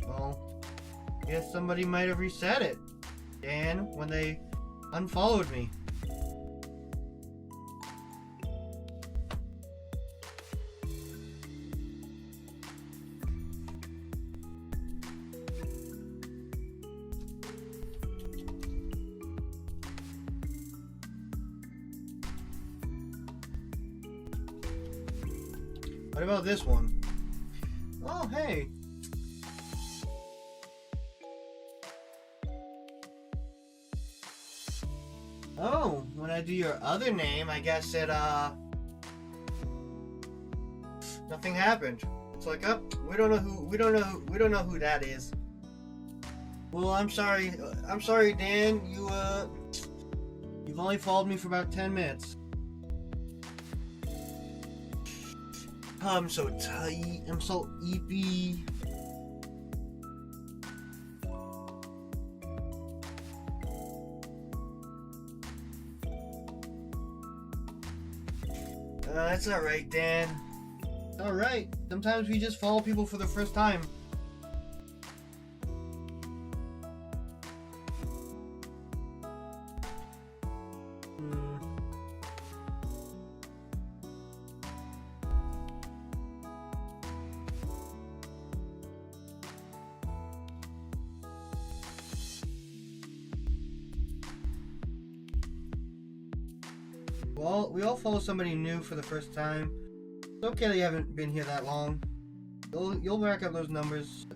Well, guess somebody might have reset it, Dan, when they unfollowed me. What about this one? Oh, hey. Oh, when I do your other name, I guess it, nothing happened. It's like, oh, we don't know who that is. Well, I'm sorry, Dan, you've only followed me for about 10 minutes. I'm so tight, I'm so eepy. That's alright, Dan. Alright. Sometimes we just follow people for the first time. Well, we all follow somebody new for the first time. It's okay that you haven't been here that long. You'll rack up those numbers.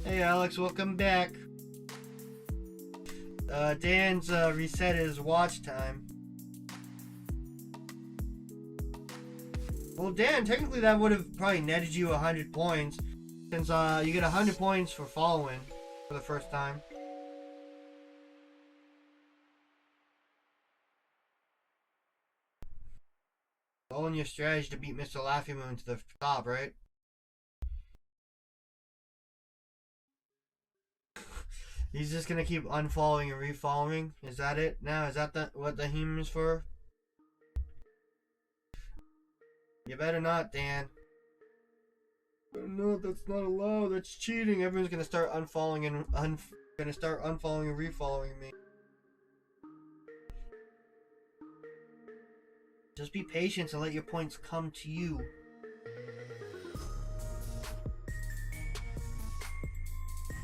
Hey Alex, welcome back. Dan's reset his watch time. Well, Dan, technically that would have probably netted you 100 points, since you get 100 points for following for the first time. Following your strategy to beat Mr. Laffy Moon to the top, right? He's just gonna keep unfollowing and refollowing. Is that it now? Is that what the heme is for? You better not, Dan. No, that's not allowed. That's cheating. Everyone's gonna start unfollowing and refollowing me. Just be patient and let your points come to you.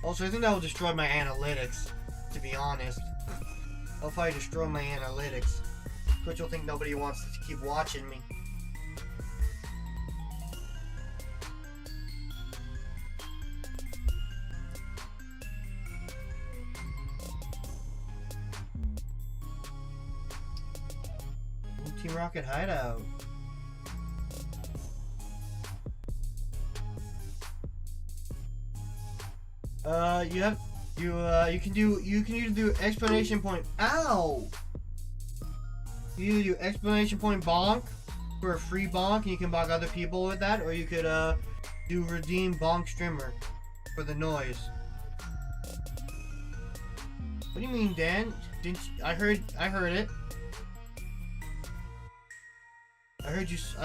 Also, I think that will destroy my analytics, to be honest. I'll probably destroy my analytics. Twitch will think nobody wants to keep watching me. Team Rocket hideout. You can either do exclamation point. Ow! You either do exclamation point bonk for a free bonk, and you can bonk other people with that, or you could do redeem bonk streamer for the noise. What do you mean, Dan? I heard it. I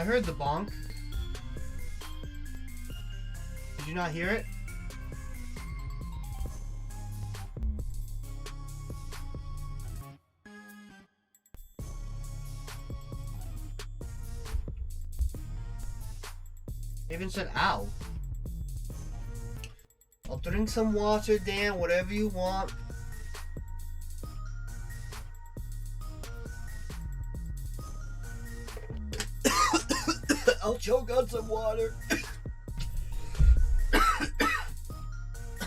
heard the bonk. Did you not hear it? I even said ow. I'll drink some water, Dan, whatever you want. I'll choke on some water.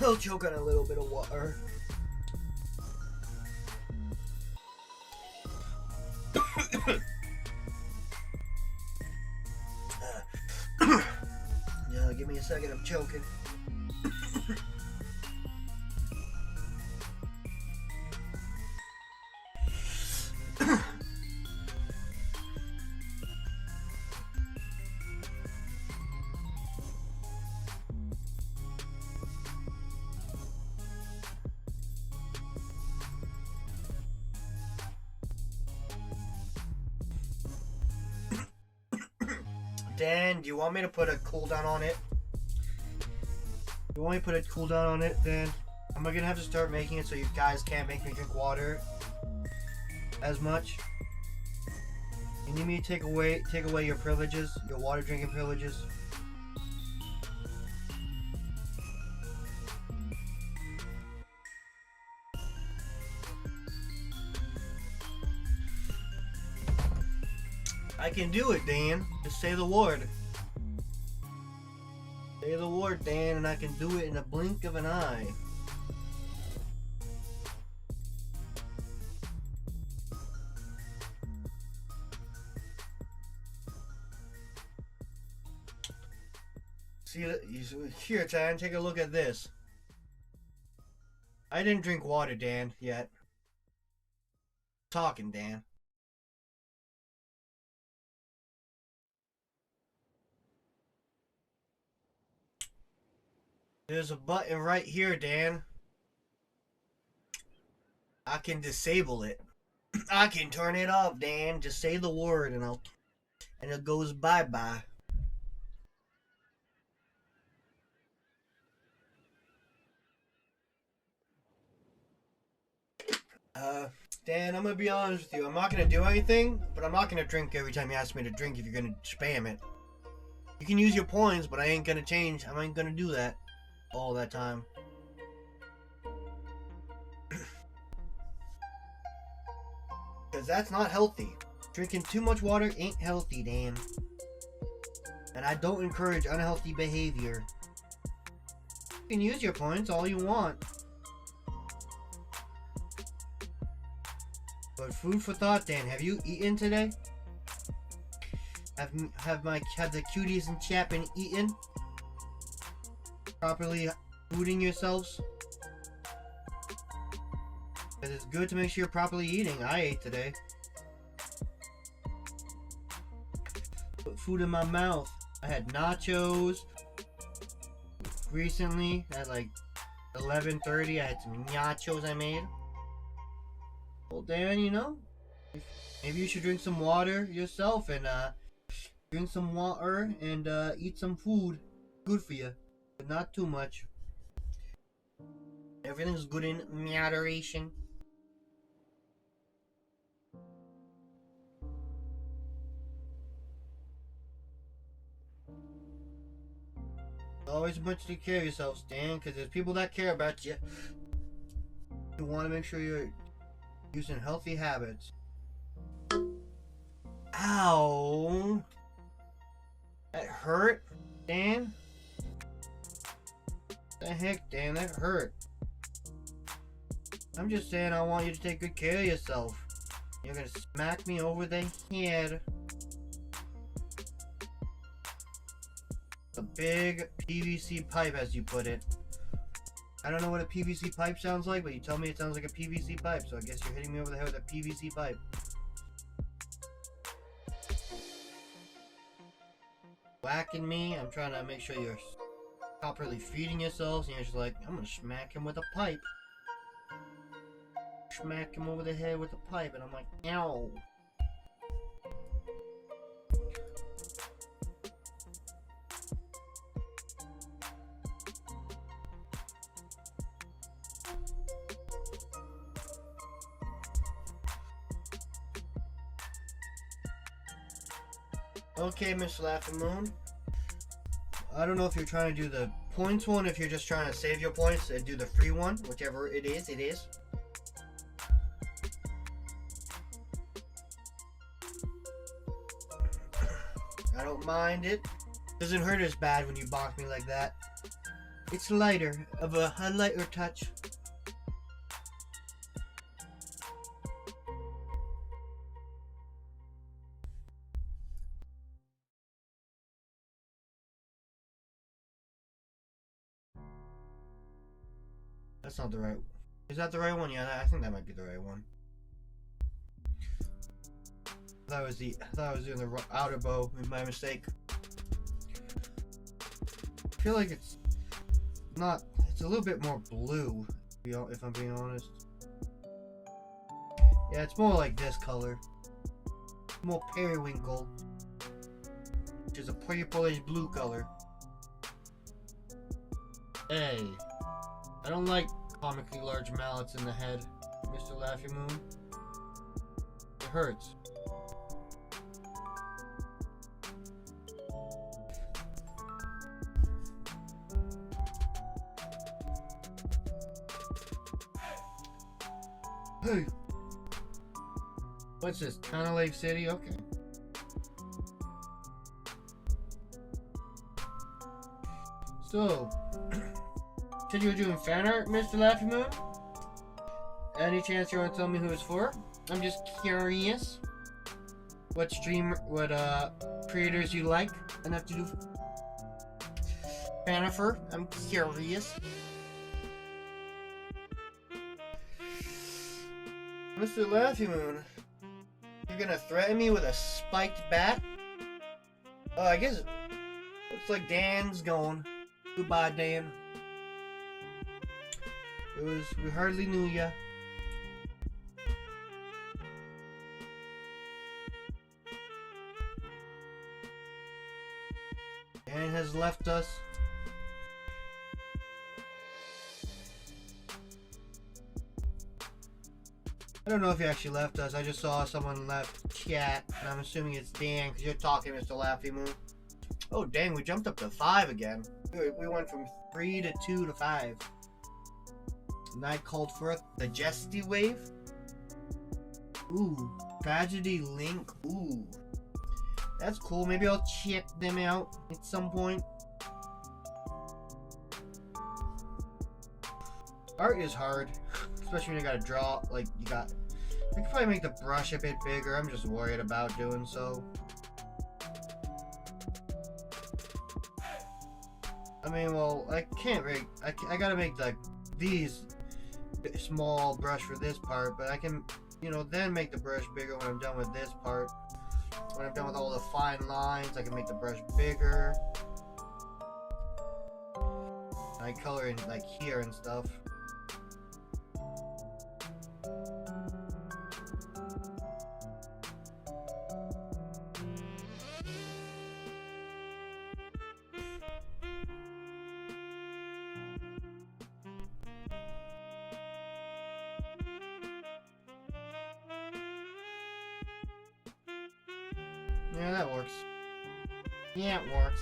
I'll choke on a little bit of water. Yeah, give me a second, I'm choking. Dan, do you want me to put a cooldown on it? You want me to put a cooldown on it, Dan? I'm gonna have to start making it so you guys can't make me drink water as much. You need me to take away your privileges, your water drinking privileges. I can do it, Dan. Just say the word. Say the word, Dan, and I can do it in a blink of an eye. See, here, Dan, take a look at this. I didn't drink water, Dan, yet. Talking, Dan. There's a button right here, Dan. I can disable it. I can turn it off, Dan. Just say the word and it goes bye-bye. Dan, I'm gonna be honest with you. I'm not gonna do anything, but I'm not gonna drink every time you ask me to drink if you're gonna spam it. You can use your points, but I ain't gonna change. I ain't gonna do that all that time. Because that's not healthy. Drinking too much water ain't healthy, Dan. And I don't encourage unhealthy behavior. You can use your points all you want. But food for thought, Dan. Have you eaten today? Have the cuties in chat been eaten? Properly fooding yourselves? Because it's good to make sure you're properly eating. I ate today. Put food in my mouth. I had nachos. Recently, at like 11:30, I had some nachos I made. Well, Dan, you know, maybe you should drink some water yourself and drink some water and eat some food. Good for you, but not too much. Everything's good in moderation. Always much to take care of yourself, Dan, because there's people that care about you. You want to make sure you're using healthy habits. Ow! That hurt, Dan? What the heck, Dan? That hurt. I'm just saying I want you to take good care of yourself. You're gonna smack me over the head. A big PVC pipe, as you put it. I don't know what a PVC pipe sounds like, but you tell me it sounds like a PVC pipe, so I guess you're hitting me over the head with a PVC pipe. Whacking me, I'm trying to make sure you're properly feeding yourselves, and you're just like, I'm gonna smack him with a pipe. Smack him over the head with a pipe, and I'm like, ow. Okay, Mr. Laughing Moon. I don't know if you're trying to do the points one, if you're just trying to save your points and do the free one, whichever it is, it is. I don't mind it. Doesn't hurt as bad when you bonk me like that. It's lighter, of a lighter touch. That's not the right. Is that the right one? Yeah, I think that might be the right one. I thought I was doing the outer bow. My mistake. I feel like it's not. It's a little bit more blue, if I'm being honest. Yeah, it's more like this color. More periwinkle, which is a purplish blue color. Hey. I don't like comically large mallets in the head, Mr. Laughing Moon. It hurts. Hey! What's this? Town Lake City? Okay. So... Said you were doing fan art, Mr. Laughing Moon? Any chance you want to tell me who it's for? I'm just curious. What creators you like enough to do fan art for? I'm curious. Mr. Laughing Moon, you're gonna threaten me with a spiked bat? I guess looks like Dan's gone. Goodbye, Dan. We hardly knew ya. Dan has left us. I don't know if he actually left us. I just saw someone left chat, and I'm assuming it's Dan, because you're talking, Mr. Laughing Moon. Oh, dang, we jumped up to 5 again. We went from 3 to 2 to 5. And I called for a Digesty Wave. Ooh, Tragedy Link. Ooh, that's cool. Maybe I'll check them out at some point. Art is hard, especially when you gotta draw. Like I could probably make the brush a bit bigger. I'm just worried about doing so. I mean, well, I can't make. I gotta make like these small brush for this part, but I can, then make the brush bigger when I'm done with this part. When I'm done with all the fine lines, I can make the brush bigger. I color in like here and stuff. Yeah, that works. Yeah, it works.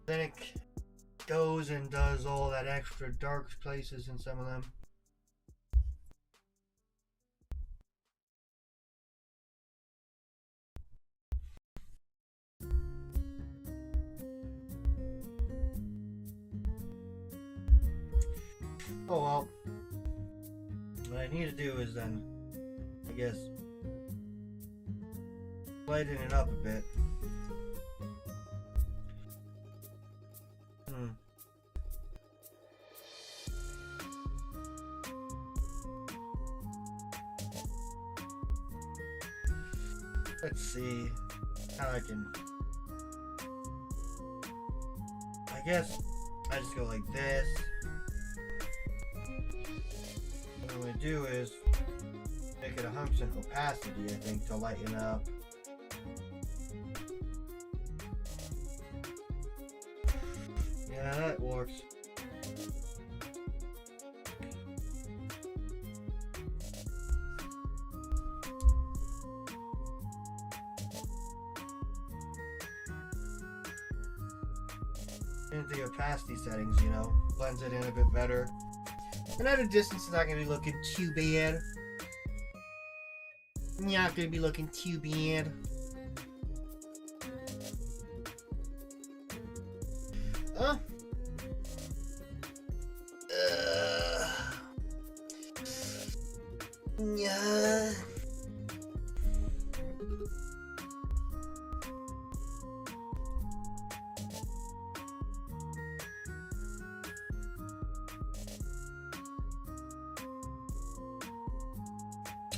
Then it goes and does all that extra dark places in some of them. Oh well. What I need to do is then, I guess, lighten it up a bit. Let's see how I can. I guess I just go like this. What I'm gonna do is make it 100% opacity, I think, to lighten up. Yeah, that works. Into the opacity settings, you know, blends it in a bit better. And at a distance, it's not gonna be looking too bad. Not gonna be looking too bad. Yeah.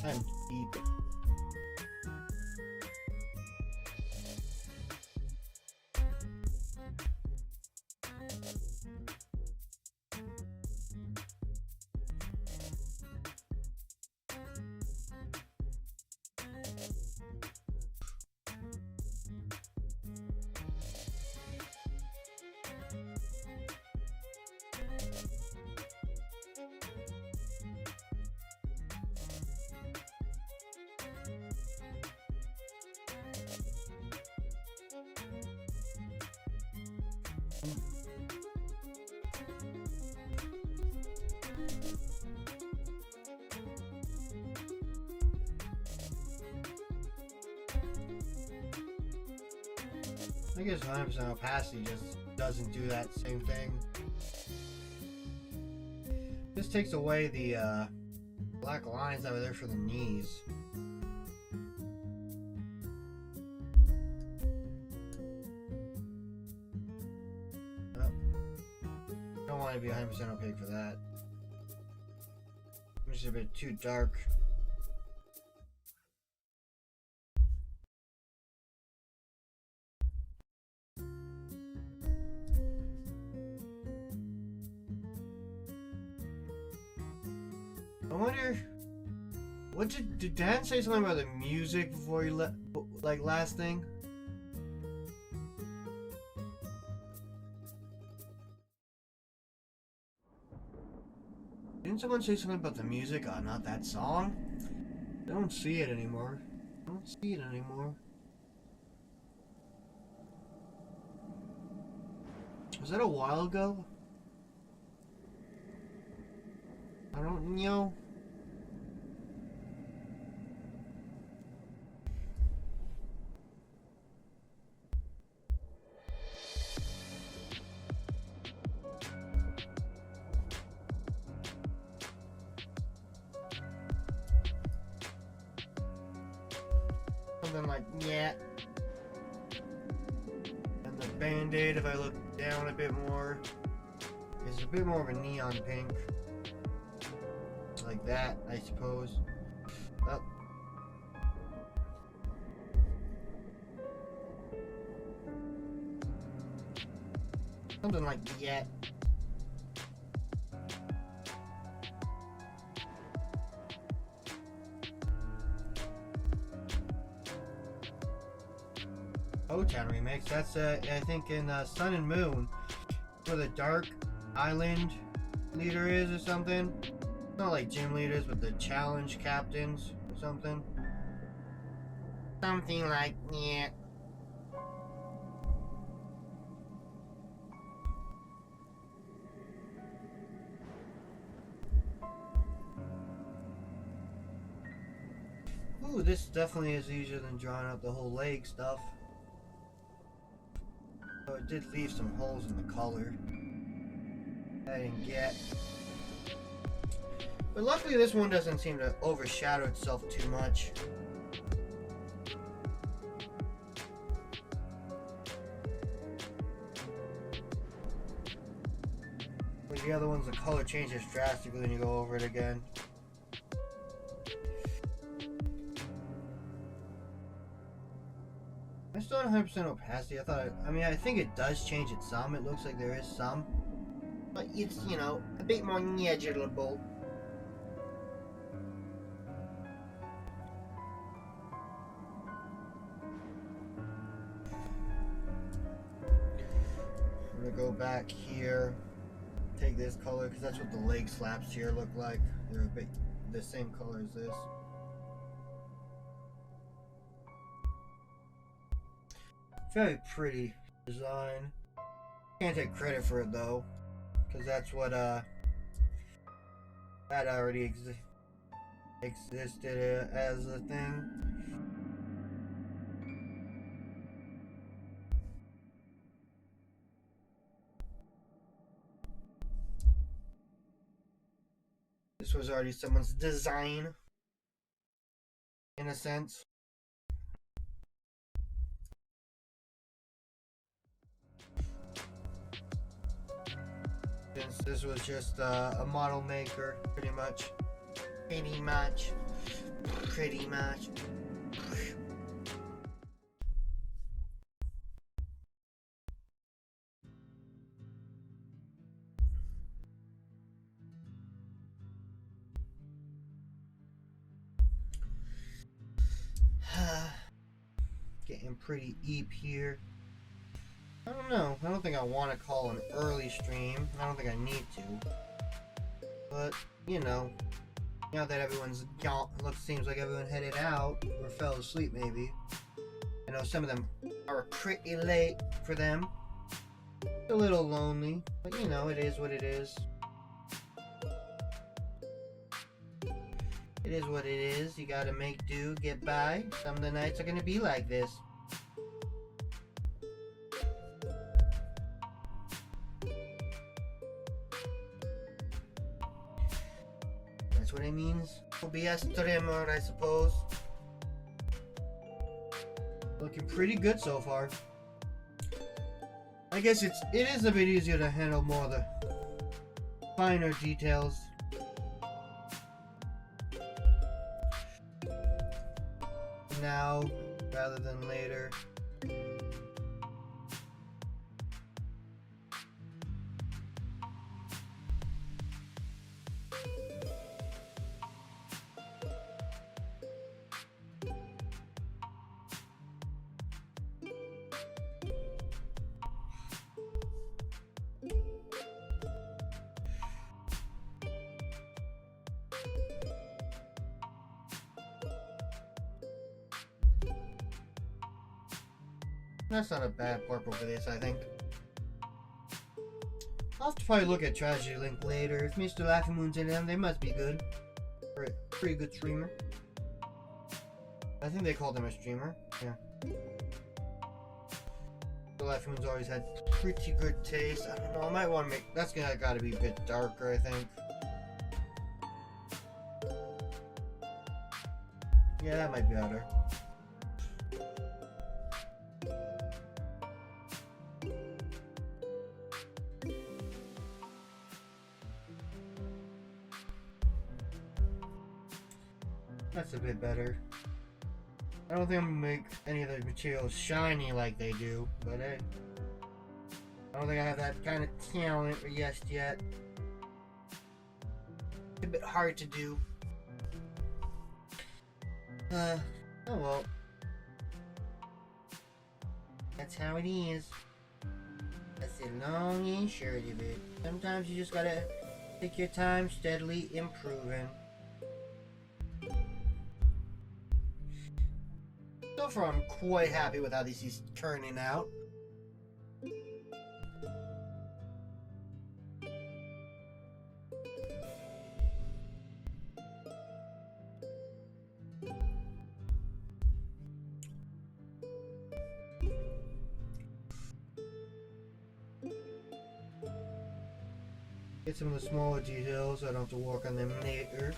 I'm deep. I guess 100% opacity just doesn't do that same thing. This takes away the black lines that were there for the knees. Oh. Don't want to be 100% opaque for that. It's a bit too dark. I wonder, did Dan say something about the music before he like last thing? Didn't someone say something about the music? Not that song? I don't see it anymore. Was that a while ago? I don't know. Something like, yeah. And the band-aid, if I look down a bit more, is a bit more of a neon pink. Like that, I suppose. Oh. Something like that. O-Town remix. That's I think in Sun and Moon, where the Dark Island leader is or something. Not like gym leaders, but the challenge captains or something. Something like that. Ooh, this definitely is easier than drawing out the whole leg stuff. So it did leave some holes in the color I didn't get. But luckily this one doesn't seem to overshadow itself too much. With the other ones, the color changes drastically when you go over it again. I'm still at 100% opacity. I think it does change it some. It looks like there is some. But it's, you know, a bit more negligible. I'm gonna go back here, take this color, because that's what the leg slaps here look like. They're a bit the same color as this. Very pretty design. Can't take credit for it though, because that's what that already existed as a thing. This was already someone's design, in a sense. Since this was just a model maker, pretty much. Pretty much. Getting pretty eep here. I don't know. I don't think I want to call an early stream. I don't think I need to. But, you know, now that everyone's gone, seems like everyone headed out or fell asleep maybe. I know some of them are pretty late for them. It's a little lonely, but you know, it is what it is. It is what it is. You gotta make do, get by. Some of the nights are gonna be like this. That's what it means to be a streamer, I suppose. Looking pretty good so far. I guess it is a bit easier to handle more of the finer details. Now, rather than later. That's not a bad purple for this, I think. I'll have to probably look at Tragedy Link later. If Mr. Laughing Moon's in them, they must be good. Or a pretty good streamer. I think they called him a streamer. Yeah. The Laughing Moon's always had pretty good taste. I don't know, I might want to make... That's gotta be a bit darker, I think. Yeah, that might be better. That's a bit better. I don't think I'm gonna make any of the materials shiny like they do, but hey. I don't think I have that kind of talent just yet. It's a bit hard to do. Oh well. That's how it is. That's the long and short of it. Sometimes you just gotta take your time steadily improving. So far, I'm quite happy with how this is turning out. Get some of the smaller details so I don't have to work on them later.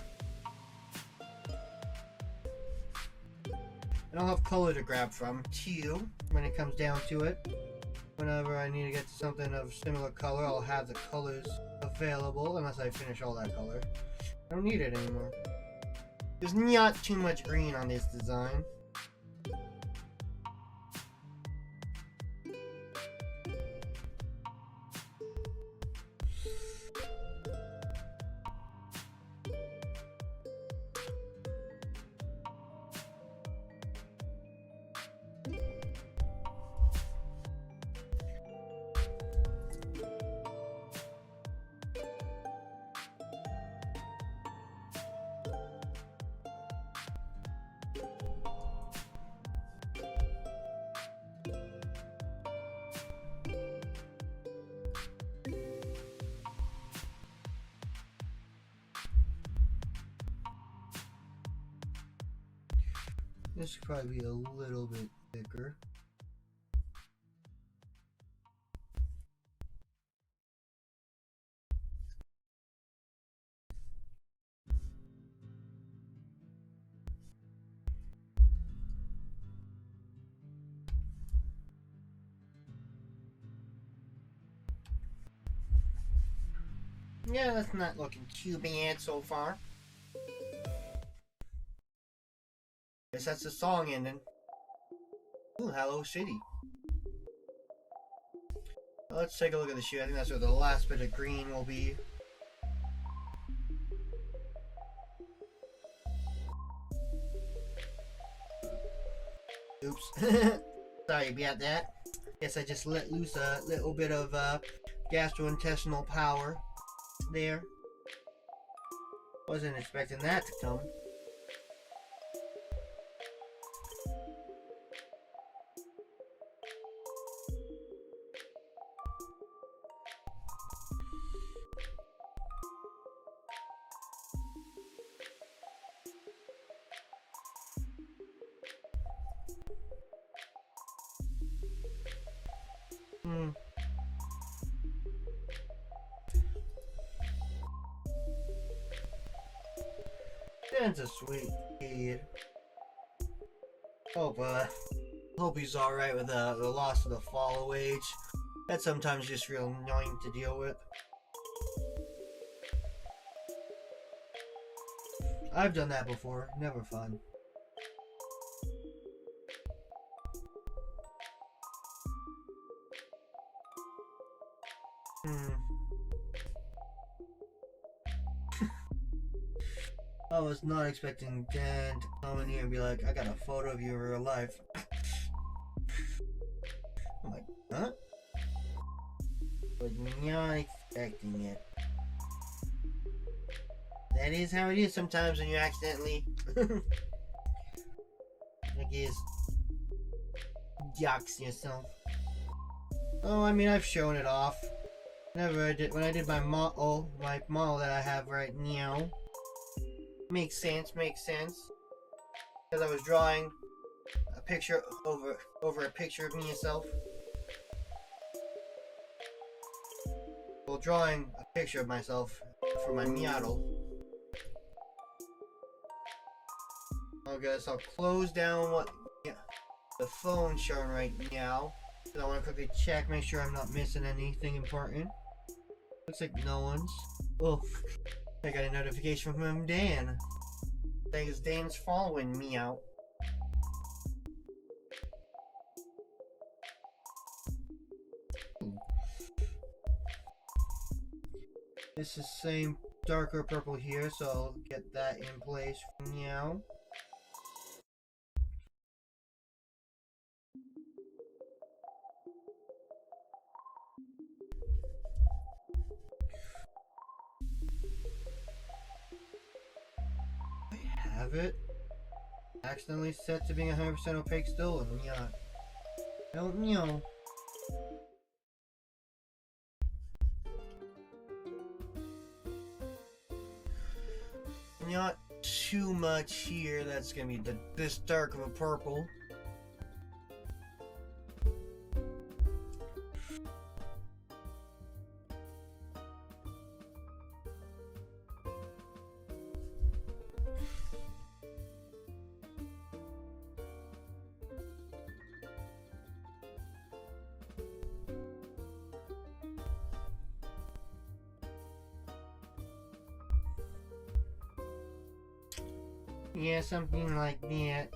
And I'll have color to grab from too when it comes down to it. Whenever I need to get to something of similar color, I'll have the colors available unless I finish all that color. I don't need it anymore. There's not too much green on this design. This could probably be a little bit thicker. Yeah, that's not looking too bad so far. Guess that's the song ending. Ooh, Hello City. Well, let's take a look at the shoe. I think that's where the last bit of green will be. Oops. Sorry about that. Guess I just let loose a little bit of gastrointestinal power there. Wasn't expecting that to come. Dan's a sweet kid. Hope he's alright with the loss of the follow age. That's sometimes just real annoying to deal with. I've done that before. Never fun. I was not expecting Dan to come in here and be like, I got a photo of you in real life. I'm like, huh? Was not expecting it. That is how it is sometimes when you accidentally I guess dox yourself. Oh, I mean, I've shown it off. When I did my model that I have right now. Makes sense. Because I was drawing a picture over a picture of me yourself. Well, drawing a picture of myself for my model. I guess I'll close down what the phone's showing right now. I want to quickly check, make sure I'm not missing anything important. Looks like no one's. Oh. I got a notification from Dan. Thanks, Dan's following me out. This is same darker purple here, so I'll get that in place for now. Have it accidentally set to being 100% opaque still, and yeah, I don't know. Not too much here. That's gonna be this dark of a purple. Yeah, something like that.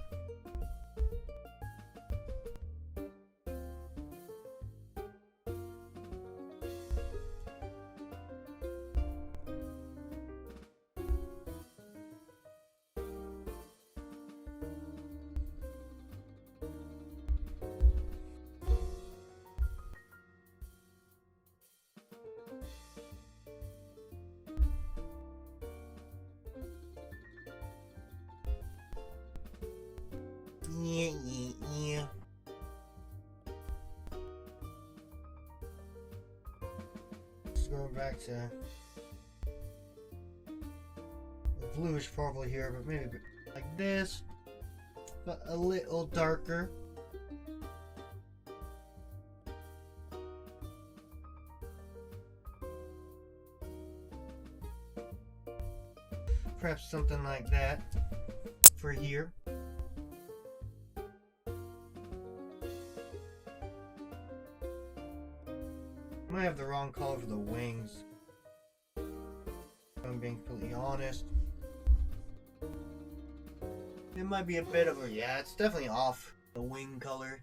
Yeah. Let's go back to the bluish purple here, but maybe like this, but a little darker. Perhaps something like that for here. I have the wrong color for the wings, if I'm being completely honest. It might be a bit of a, yeah, it's definitely off the wing color.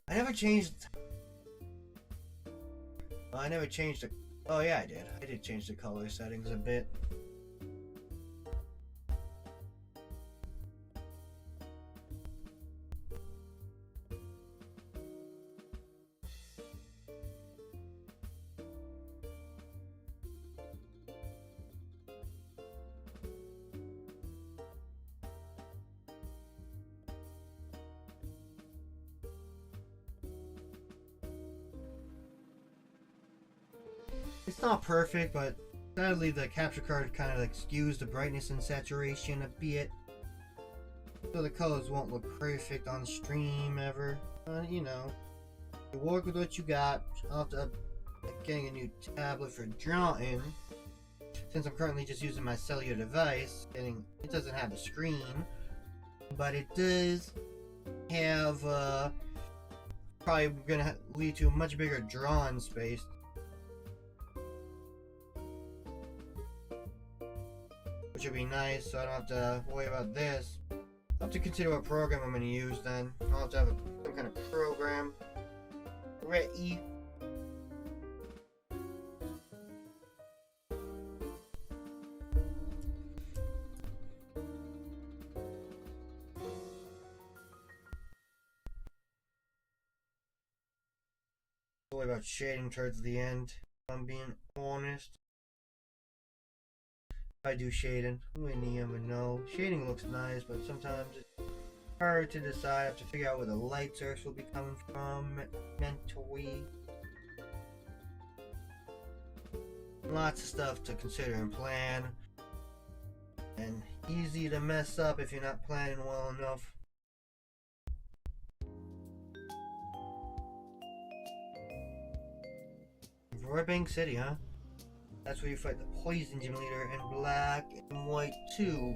I never changed the, oh yeah, I did change the color settings a bit. It's not perfect, but sadly the capture card kind of like skews the brightness and saturation a bit, so the colors won't look perfect on stream ever. You know, you work with what you got. After getting a new tablet for drawing, since I'm currently just using my cellular device, it doesn't have a screen, but it does have probably gonna lead to a much bigger drawing space. Which would be nice, so I don't have to worry about this. I'll have to consider what program I'm going to use then. I'll have to have some kind of program ready. I'll worry about shading towards the end, if I'm being honest. I do shading. We never know. Shading looks nice, but sometimes it's hard to decide. I have to figure out where the light source will be coming from mentally. Lots of stuff to consider and plan. And easy to mess up if you're not planning well enough. Burbank City, huh? That's where you fight the Poison Gym Leader in Black and White 2.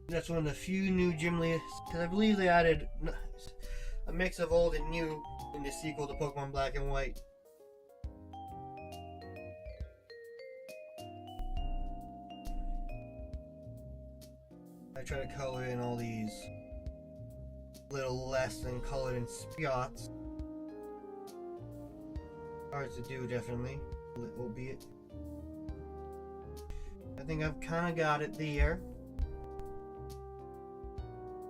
That's one of the few new gym leaders, because I believe they added a mix of old and new in the sequel to Pokemon Black and White. I try to color in all these little less than colored in spots. Hard to do, definitely, albeit. I think I've kind of got it there.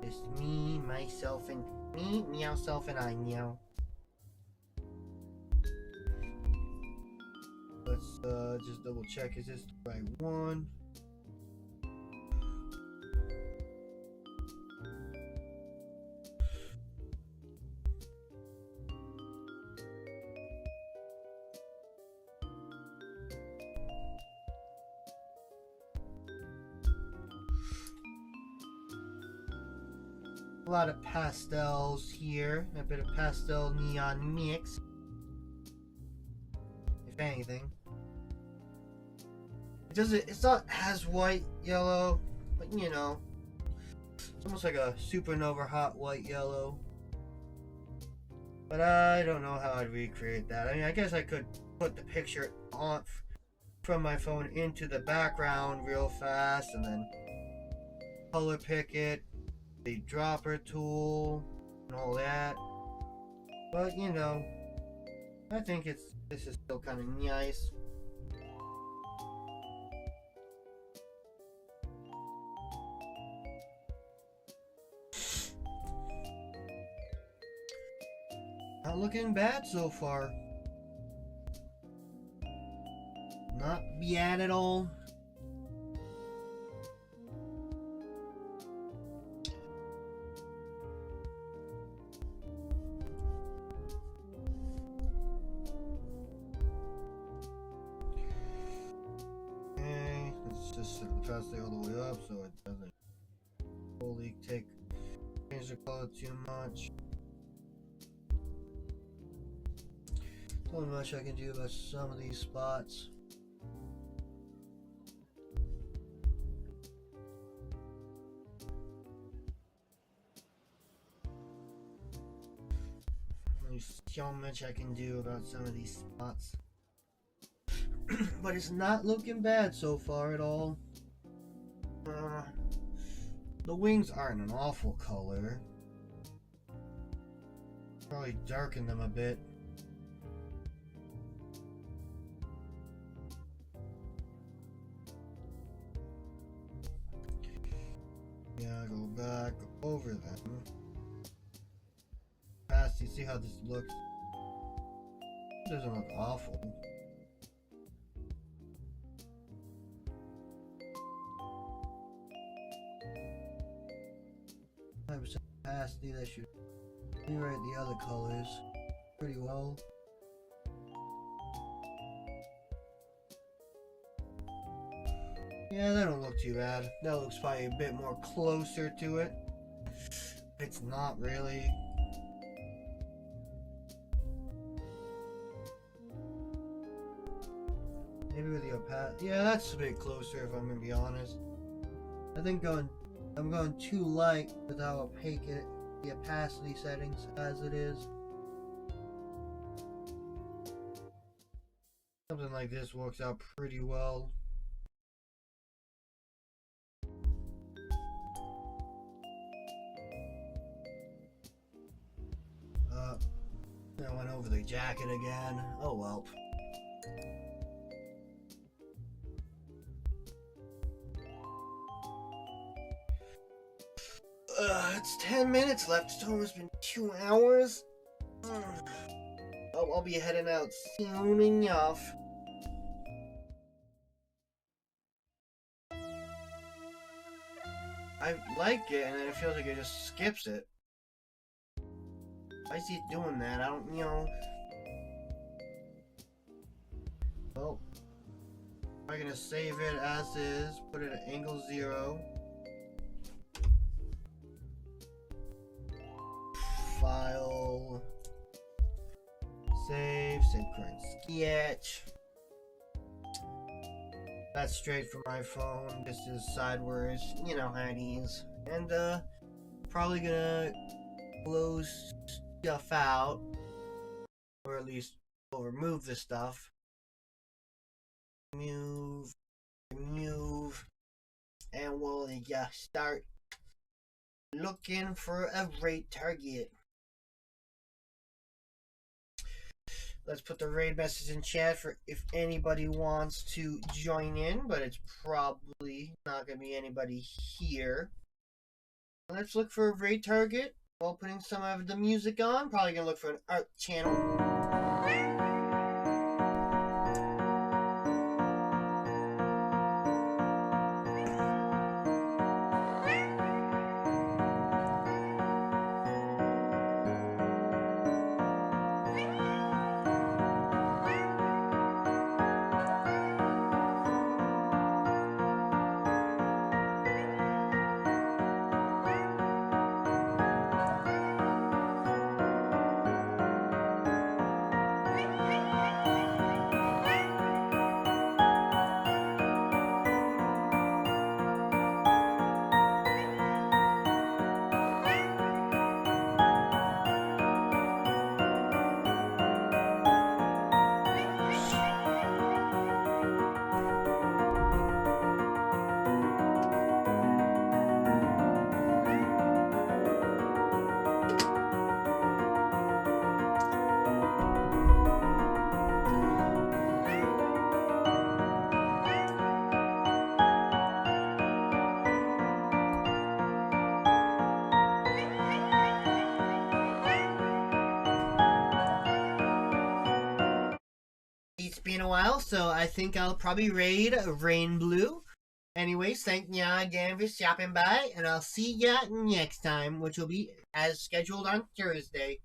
Just me, myself, and me, meow, self, and I, meow. Let's just double check. Is this the right one? A lot of pastels here, a bit of pastel neon mix, if anything. It's not as white yellow, but you know, it's almost like a supernova hot white yellow. But I don't know how I'd recreate that. I mean, I guess I could put the picture on from my phone into the background real fast and then color pick it, the dropper tool, and all that. But you know, I think this is still kind of nice. Not looking bad so far. Not bad at all. Okay, let's just set the opacity all the way up so it doesn't fully change the color too much. Not much I can do about some of these spots. There's so much I can do about some of these spots. But it's not looking bad so far at all. The wings aren't an awful color. Probably darken them a bit. Yeah, go back over them. Past, you see how this looks? It doesn't look awful. Opacity, that should rewrite the other colors pretty well. Yeah, that don't look too bad. That looks probably a bit more closer to it. It's not really. Maybe with the opacity. Yeah, that's a bit closer if I'm gonna be honest. I think I'm going too light with how opaque the opacity settings as it is. Something like this works out pretty well. I went over the jacket again. Oh well. It's 10 minutes left. It's almost been 2 hours. I'll be heading out soon enough. I like it, and then it feels like it just skips it. Why is he doing that? I don't know. Well, I'm gonna save it as is, put it at angle 0. File, save current sketch. That's straight from my phone. This is sideways, you know how it is. And probably gonna close stuff out, or at least we'll remove the stuff. Remove, and we'll start looking for a raid target. Let's put the raid message in chat for if anybody wants to join in, but it's probably not going to be anybody here. Let's look for a raid target while putting some of the music on. Probably going to look for an art channel. been a while, so I think I'll probably raid Rain Blue. Anyways, thank ya again for stopping by, and I'll see ya next time, which will be as scheduled on Thursday.